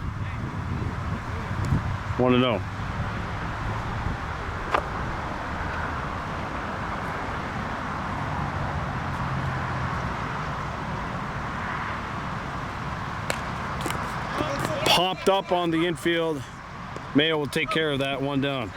1-0. Popped up on the infield. Mayo will take care of that, 1 down.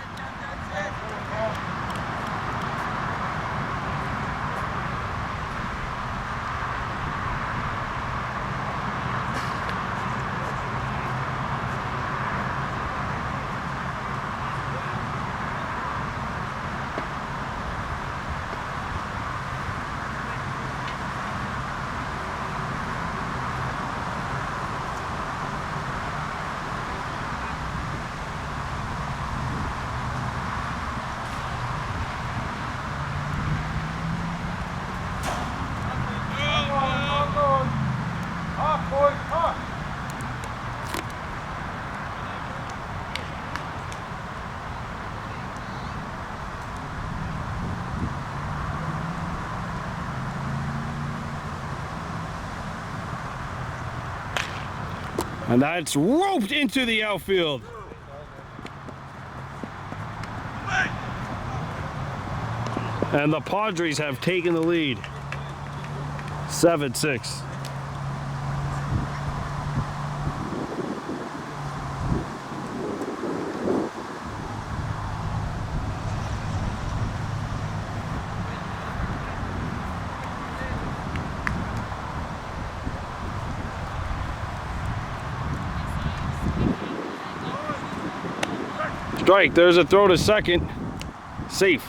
And that's roped into the outfield. And the Padres have taken the lead. 7-6. Strike. There's a throw to second. Safe.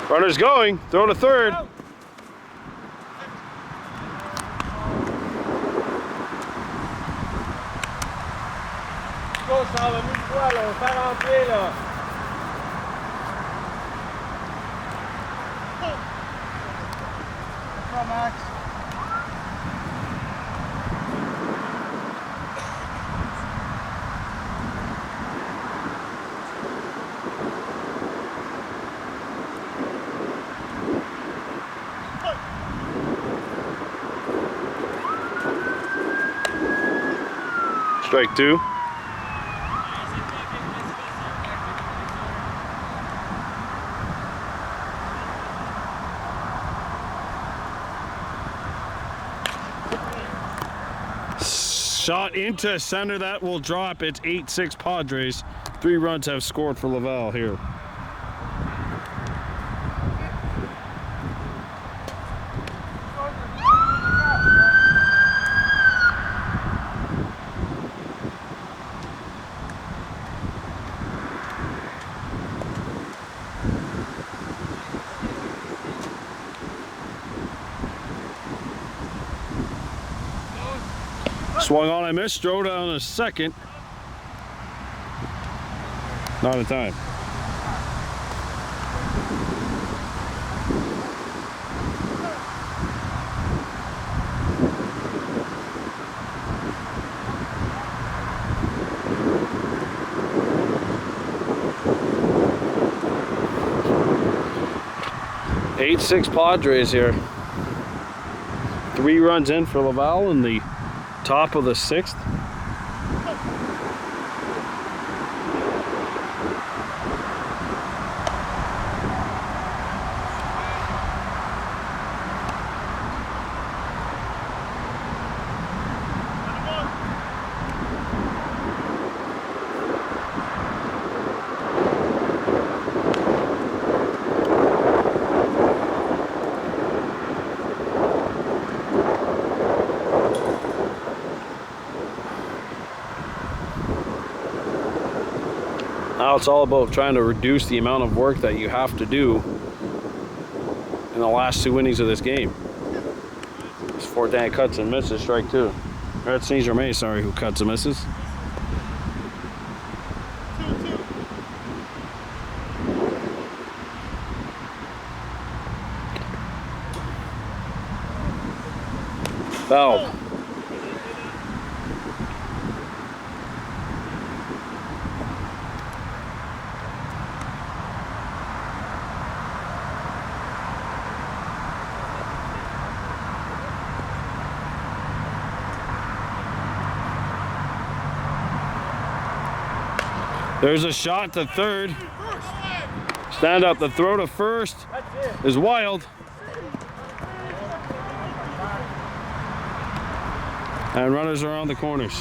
Runner's going. Throw to third. Go, ça va, 1000 fois, là, on va faire rentrer, là. Come on, Max. Strike two. Shot into center, that will drop. It's 8-6 Padres. 3 runs have scored for Laval here. Swung on, I missed. Throw down a second. Not in time. Eight, 6 Padres here. 3 runs in for Laval in the top of the 6th. Now it's all about trying to reduce the amount of work that you have to do in the last 2 innings of this game. It's Fortin cuts and misses, strike 2. That's Caesar May, sorry, who cuts and misses. Foul. There's a shot to third. Stand up. The throw to first is wild. And runners are on the corners.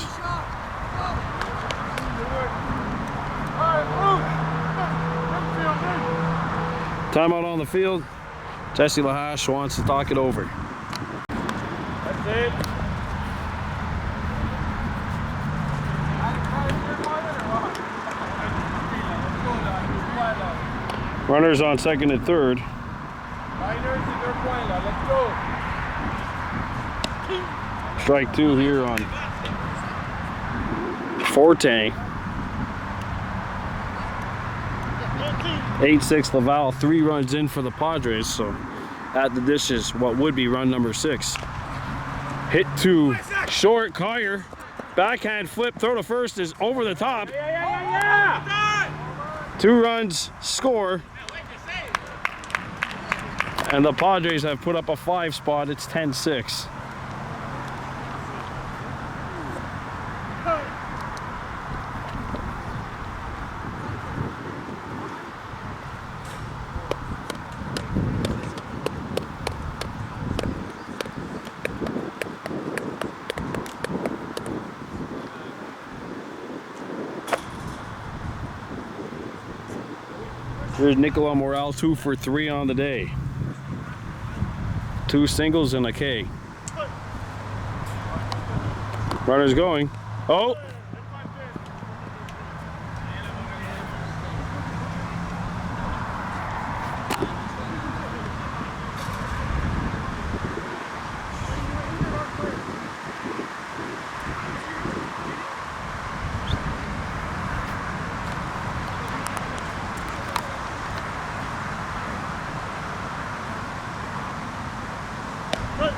Timeout on the field. Jesse Lahash wants to talk it over. That's it. Runners on second and third. Let's go. Strike 2 here on Fortin. 8-6 Laval, 3 runs in for the Padres, so at the dish is what would be run number 6. Hit to short, Collier. Backhand flip, throw to first is over the top. 2 runs score. And the Padres have put up a 5 spot. It's 10-6. Here's Nicola Morel, 2 for 3 on the day. 2 singles and a K. Runner's going. Oh!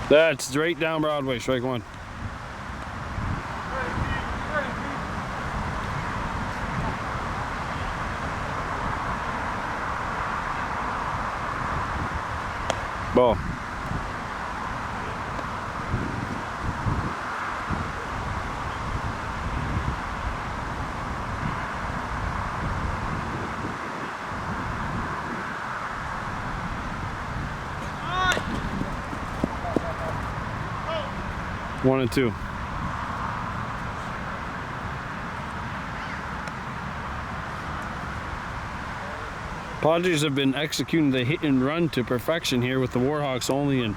That's straight down Broadway, strike 1. Ball. One and 2. Padres have been executing the hit and run to perfection here with the Warhawks only and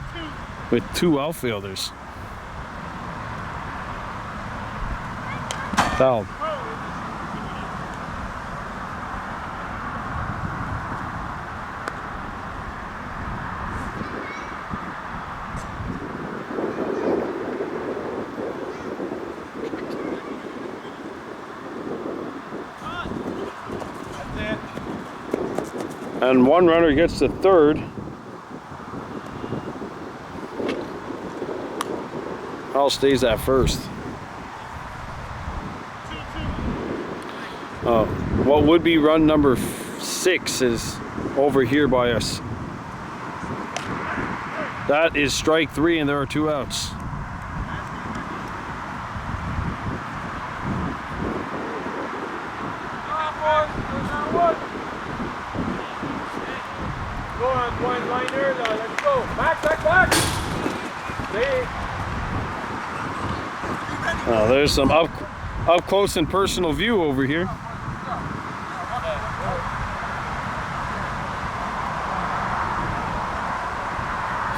with 2 outfielders. Fouled. And 1 runner gets to 3rd. Hall stays at 1st. What would be run number 6 is over here by us. That is strike 3 and there are 2 outs. Go on, point liner, let's go. Back. There's some up close and personal view over here.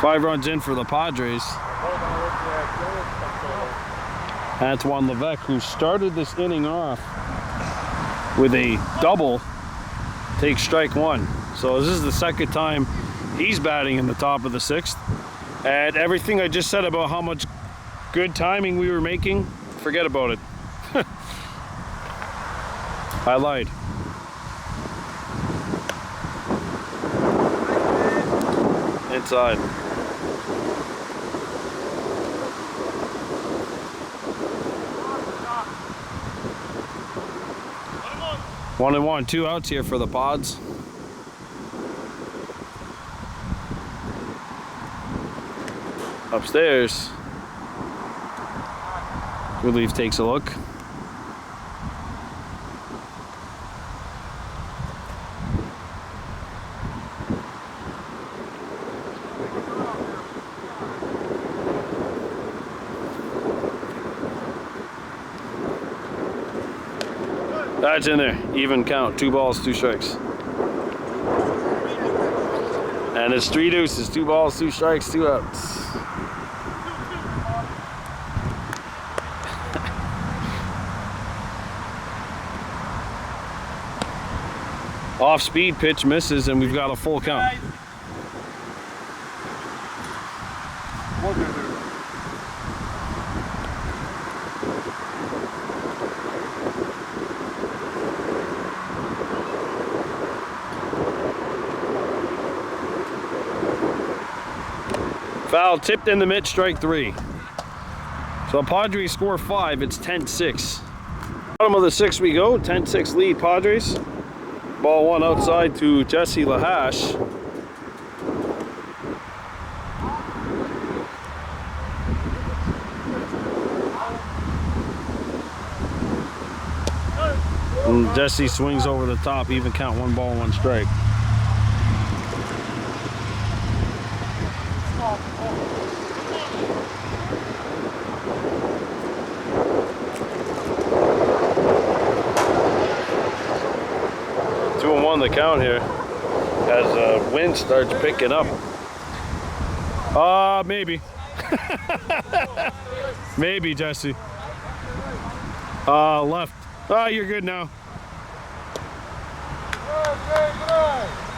Five runs in for the Padres. Antoine Levesque, who started this inning off with a double, takes strike 1. So this is the second time he's batting in the top of the 6th. And everything I just said about how much good timing we were making, forget about it. I lied. Inside. One and 1, 2 outs here for the Pods. Upstairs, Relief takes a look. That's in there, even count, 2 balls, 2 strikes. And it's 3 deuces, 2 balls, 2 strikes, 2 outs. Off-speed pitch misses, and we've got a full count. Foul tipped in the mid, strike 3. So Padres score 5, it's 10-6. Bottom of the 6th we go, 10-6 lead Padres. Ball 1 outside to Jesse Lahash. And Jesse swings over the top, even count, 1 ball, 1 strike. The count here. as the wind starts picking up. Maybe. Maybe, Jesse. Left. You're good now.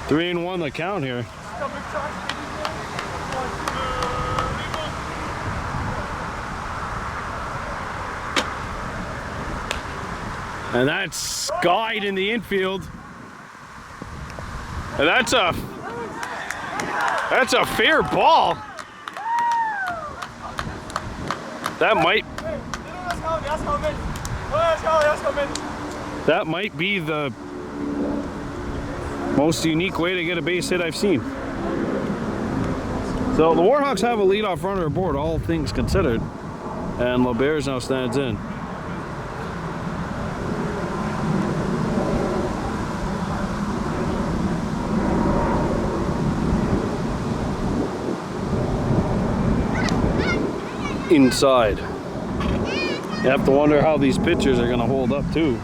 3-1 the count here. And that's skied in the infield. And that's a fair ball. That might be the most unique way to get a base hit I've seen. So the Warhawks have a leadoff runner aboard, all things considered, and LeBears now stands in. Inside. You have to wonder how these pitchers are going to hold up too.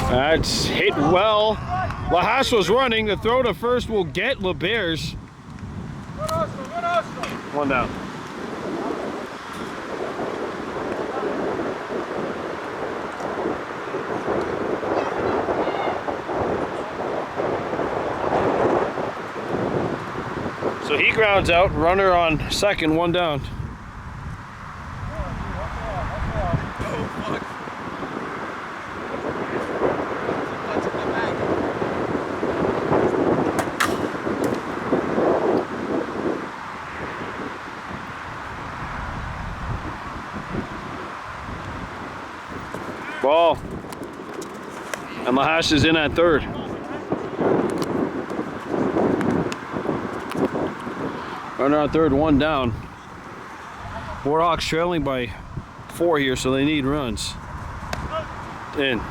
That's hit well. Lahash was running. The throw to first will get LeBears. One down. So he grounds out, runner on second, one down. Ball. And Lahash is in at third. Runner on third, one down. Warhawks trailing by 4 here, so they need runs. In.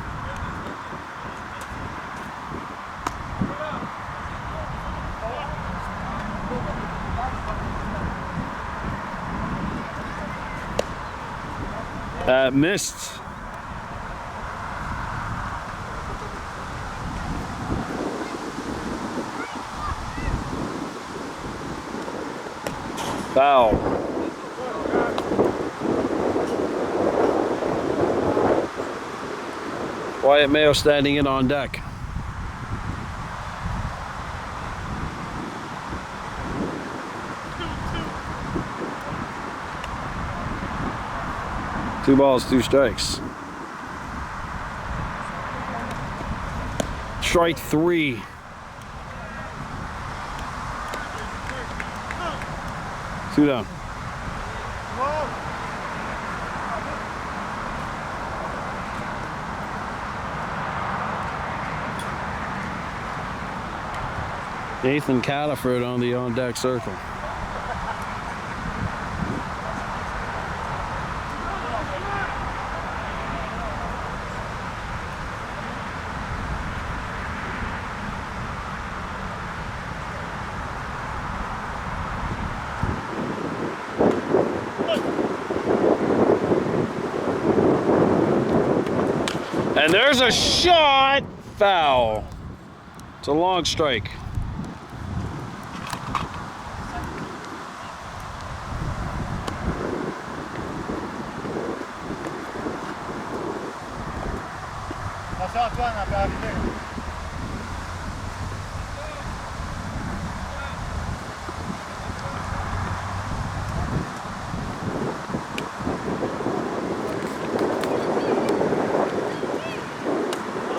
Missed. Foul. Wyatt Mayo standing in on deck. Two balls, two strikes. Strike three. Two down. Nathan Cataford on the on-deck circle. And there's a shot, foul. It's a long strike.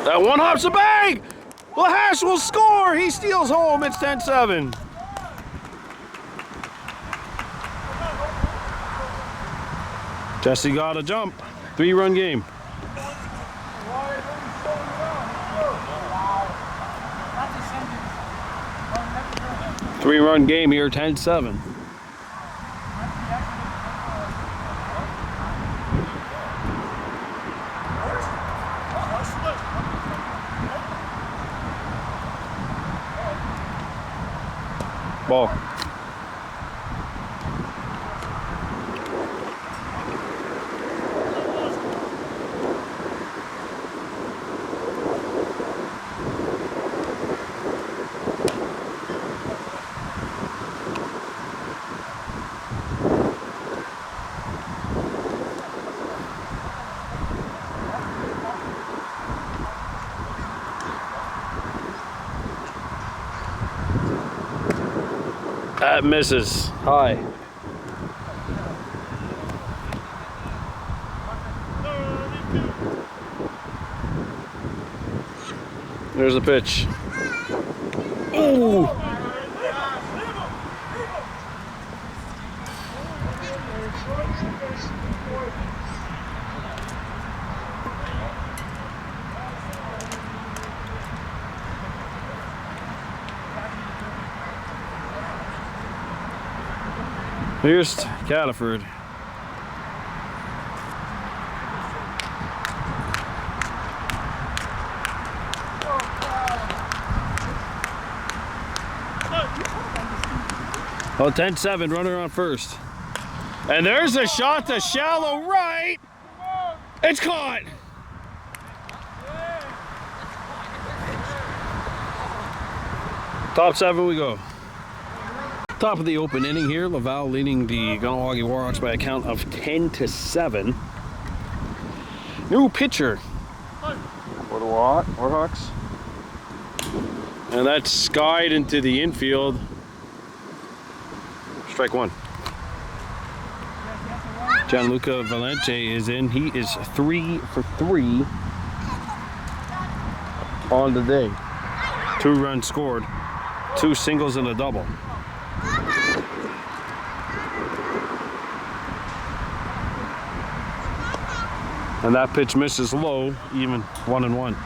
That one hops the bag. Lahash will score. He steals home. It's 10-7. Jesse got a jump. 3-run game. Three-run game here, 10-7. Ball. That misses high. There's the pitch. Ooh! Here's Cataford. Oh, 10-7, runner on first. And there's a shot to shallow right. It's caught. Top 7 we go. Top of the open inning here. Laval leading the Kahnawake Warhawks by a count of 10-7. New pitcher for the Warhawks. And that's skied into the infield. Strike one. Gianluca Valente is in. He is 3 for 3 on the day. 2 runs scored, 2 singles and a double. And that pitch misses low, even 1-1.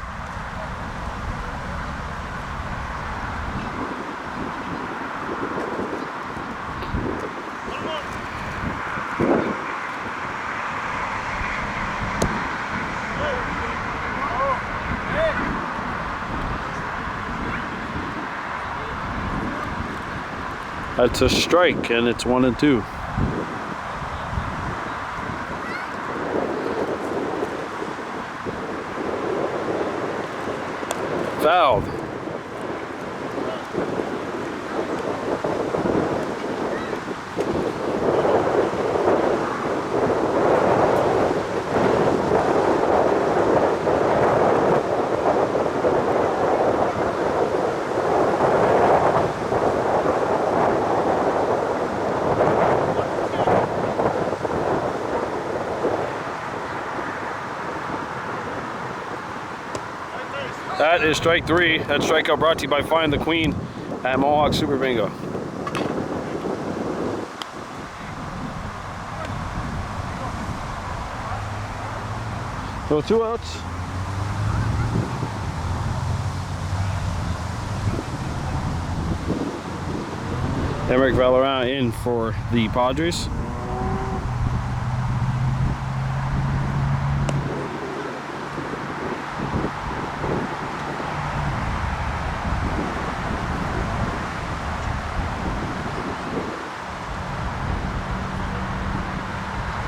That's a strike, and it's 1-2. Fouled. That is strike 3. That strikeout brought to you by Find the Queen at Mohawk Super Bingo. So 2 outs. Emerick Valorant in for the Padres.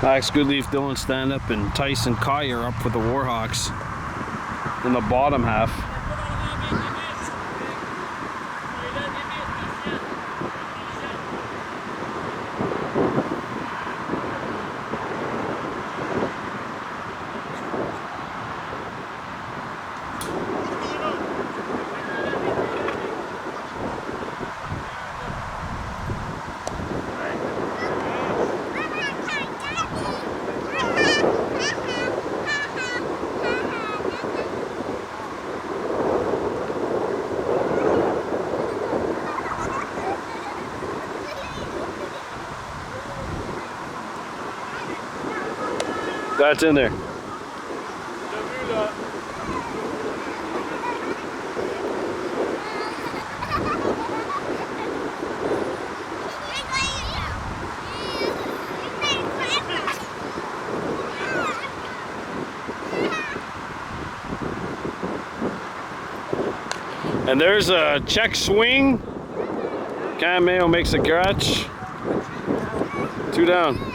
Max Goodleaf, Dylan Stanhope, and Tyson Kai are up for the Warhawks in the bottom half. That's in there. And there's a check swing Cam Mayo makes a catch. 2 down.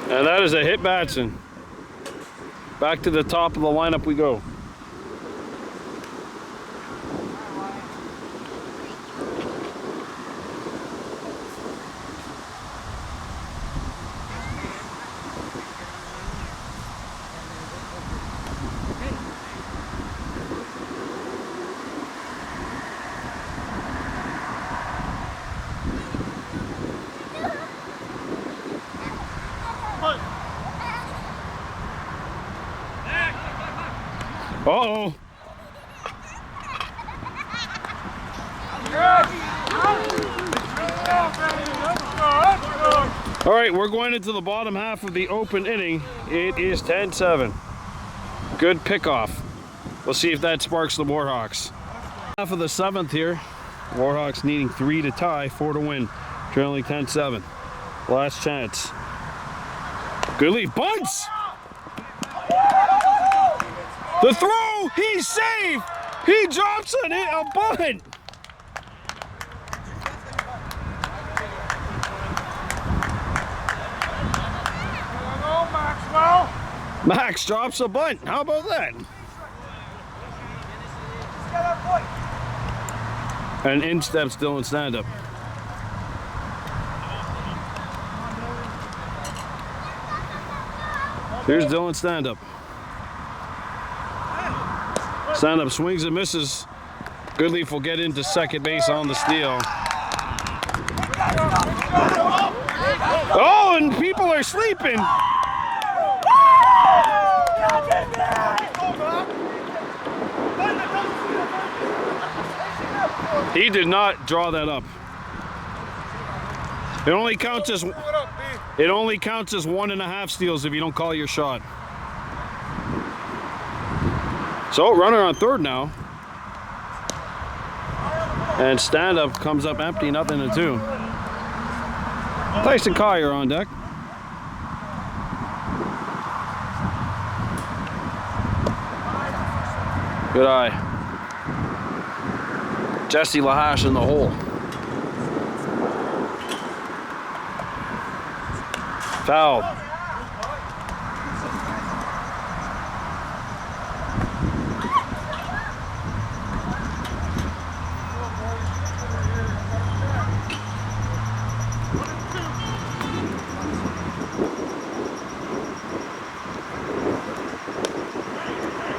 And that is a hit, Batson. Back to the top of the lineup we go. Uh-oh. All right, we're going into the bottom half of the open inning. It is 10-7. Good pickoff. We'll see if that sparks the Warhawks. Half of the 7th here. Warhawks needing 3 to tie, 4 to win. Trailing 10-7. Last chance. Good lead. Bunts! The throw! He's safe! He drops a bunt! Max drops a bunt. How about that? And in steps Dylan Stand-Up. Here's Dylan Stand-Up. Stand-Up swings and misses. Goodleaf will get into second base on the steal. Oh, and people are sleeping. He did not draw that up. It only counts as 1.5 steals if you don't call your shot. So runner on third now. And Stand-Up comes up empty, 0-2. Tyson Collier on deck. Good eye. Jesse Lahash in the hole. Fouled.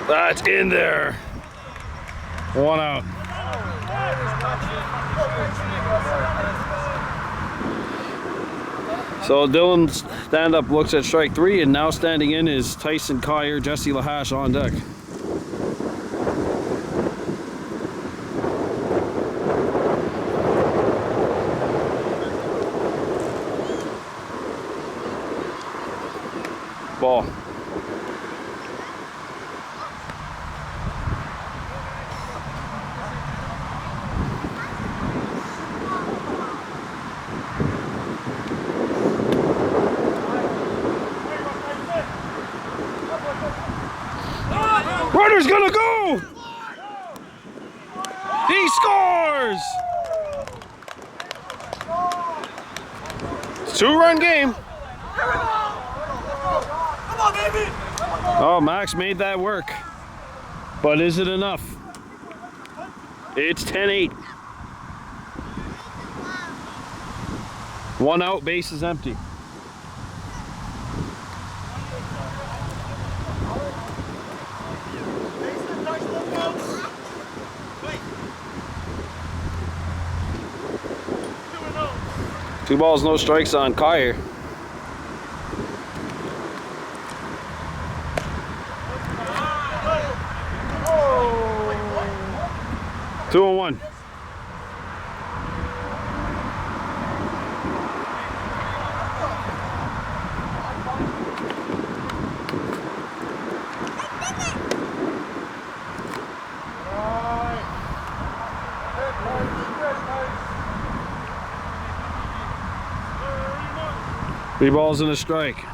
That's in there. 1 out. So Dylan Stand-Up looks at strike 3, and now standing in is Tyson Collier, Jesse Lahash on deck. Ball. Runner's gonna go! He scores! It's a 2-run game. Come on, baby! Oh, Max made that work. But is it enough? It's 10-8. 1 out, base is empty. Two balls, no strikes on Collier. 3 balls and a strike.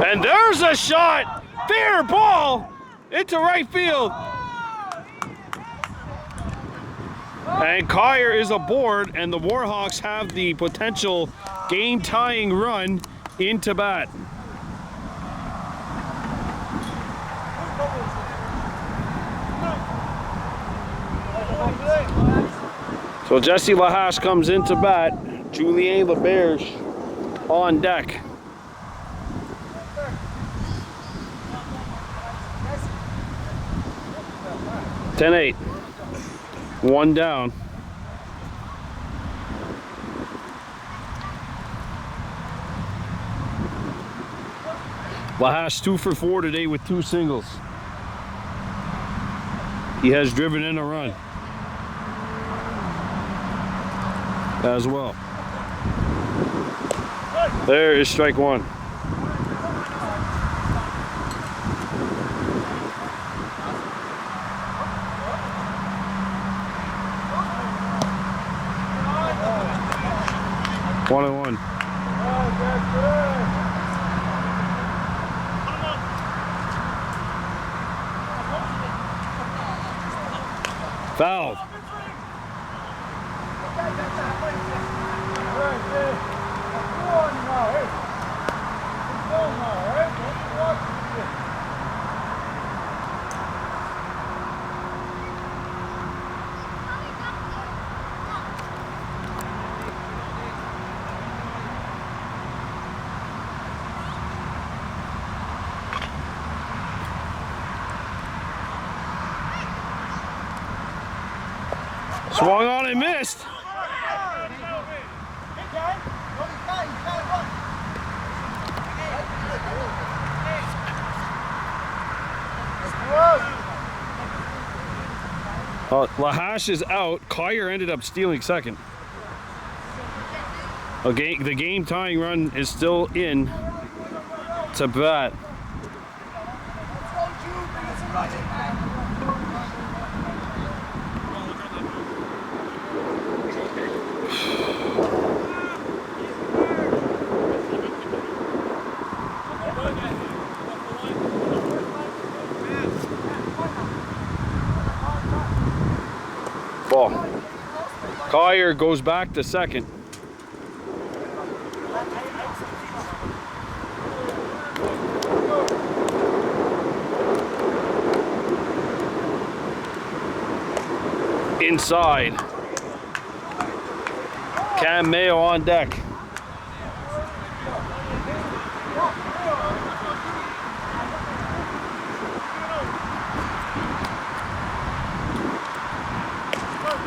And there's a shot! Fair ball into right field. And Kyer is aboard, and the Warhawks have the potential game-tying run into bat. So Jesse Lahash comes into bat. Julien LeBerge on deck. (10-8). 1 down. Lahash 2 for 4 today with 2 singles. He has driven in a run as well. There is strike 1. One and 1. Foul. Swung on and missed. Lahash is out. Kyer ended up stealing second. Okay, the game tying run is still in to bat. Ball. Kyer goes back to second. Inside. Cam Mayo on deck.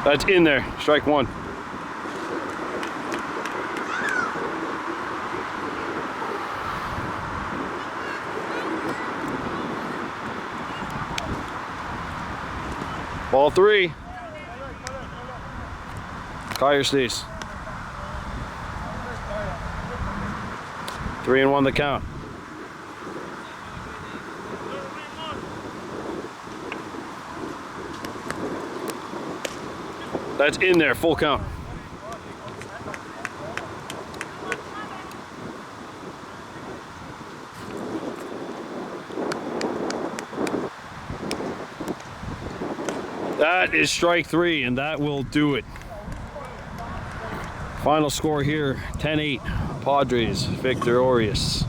That's in there. Strike 1. Ball 3. Kyer stays. 3-1 the count. That's in there, full count. That is strike 3, and that will do it. Final score here, 10-8, Padres victorious.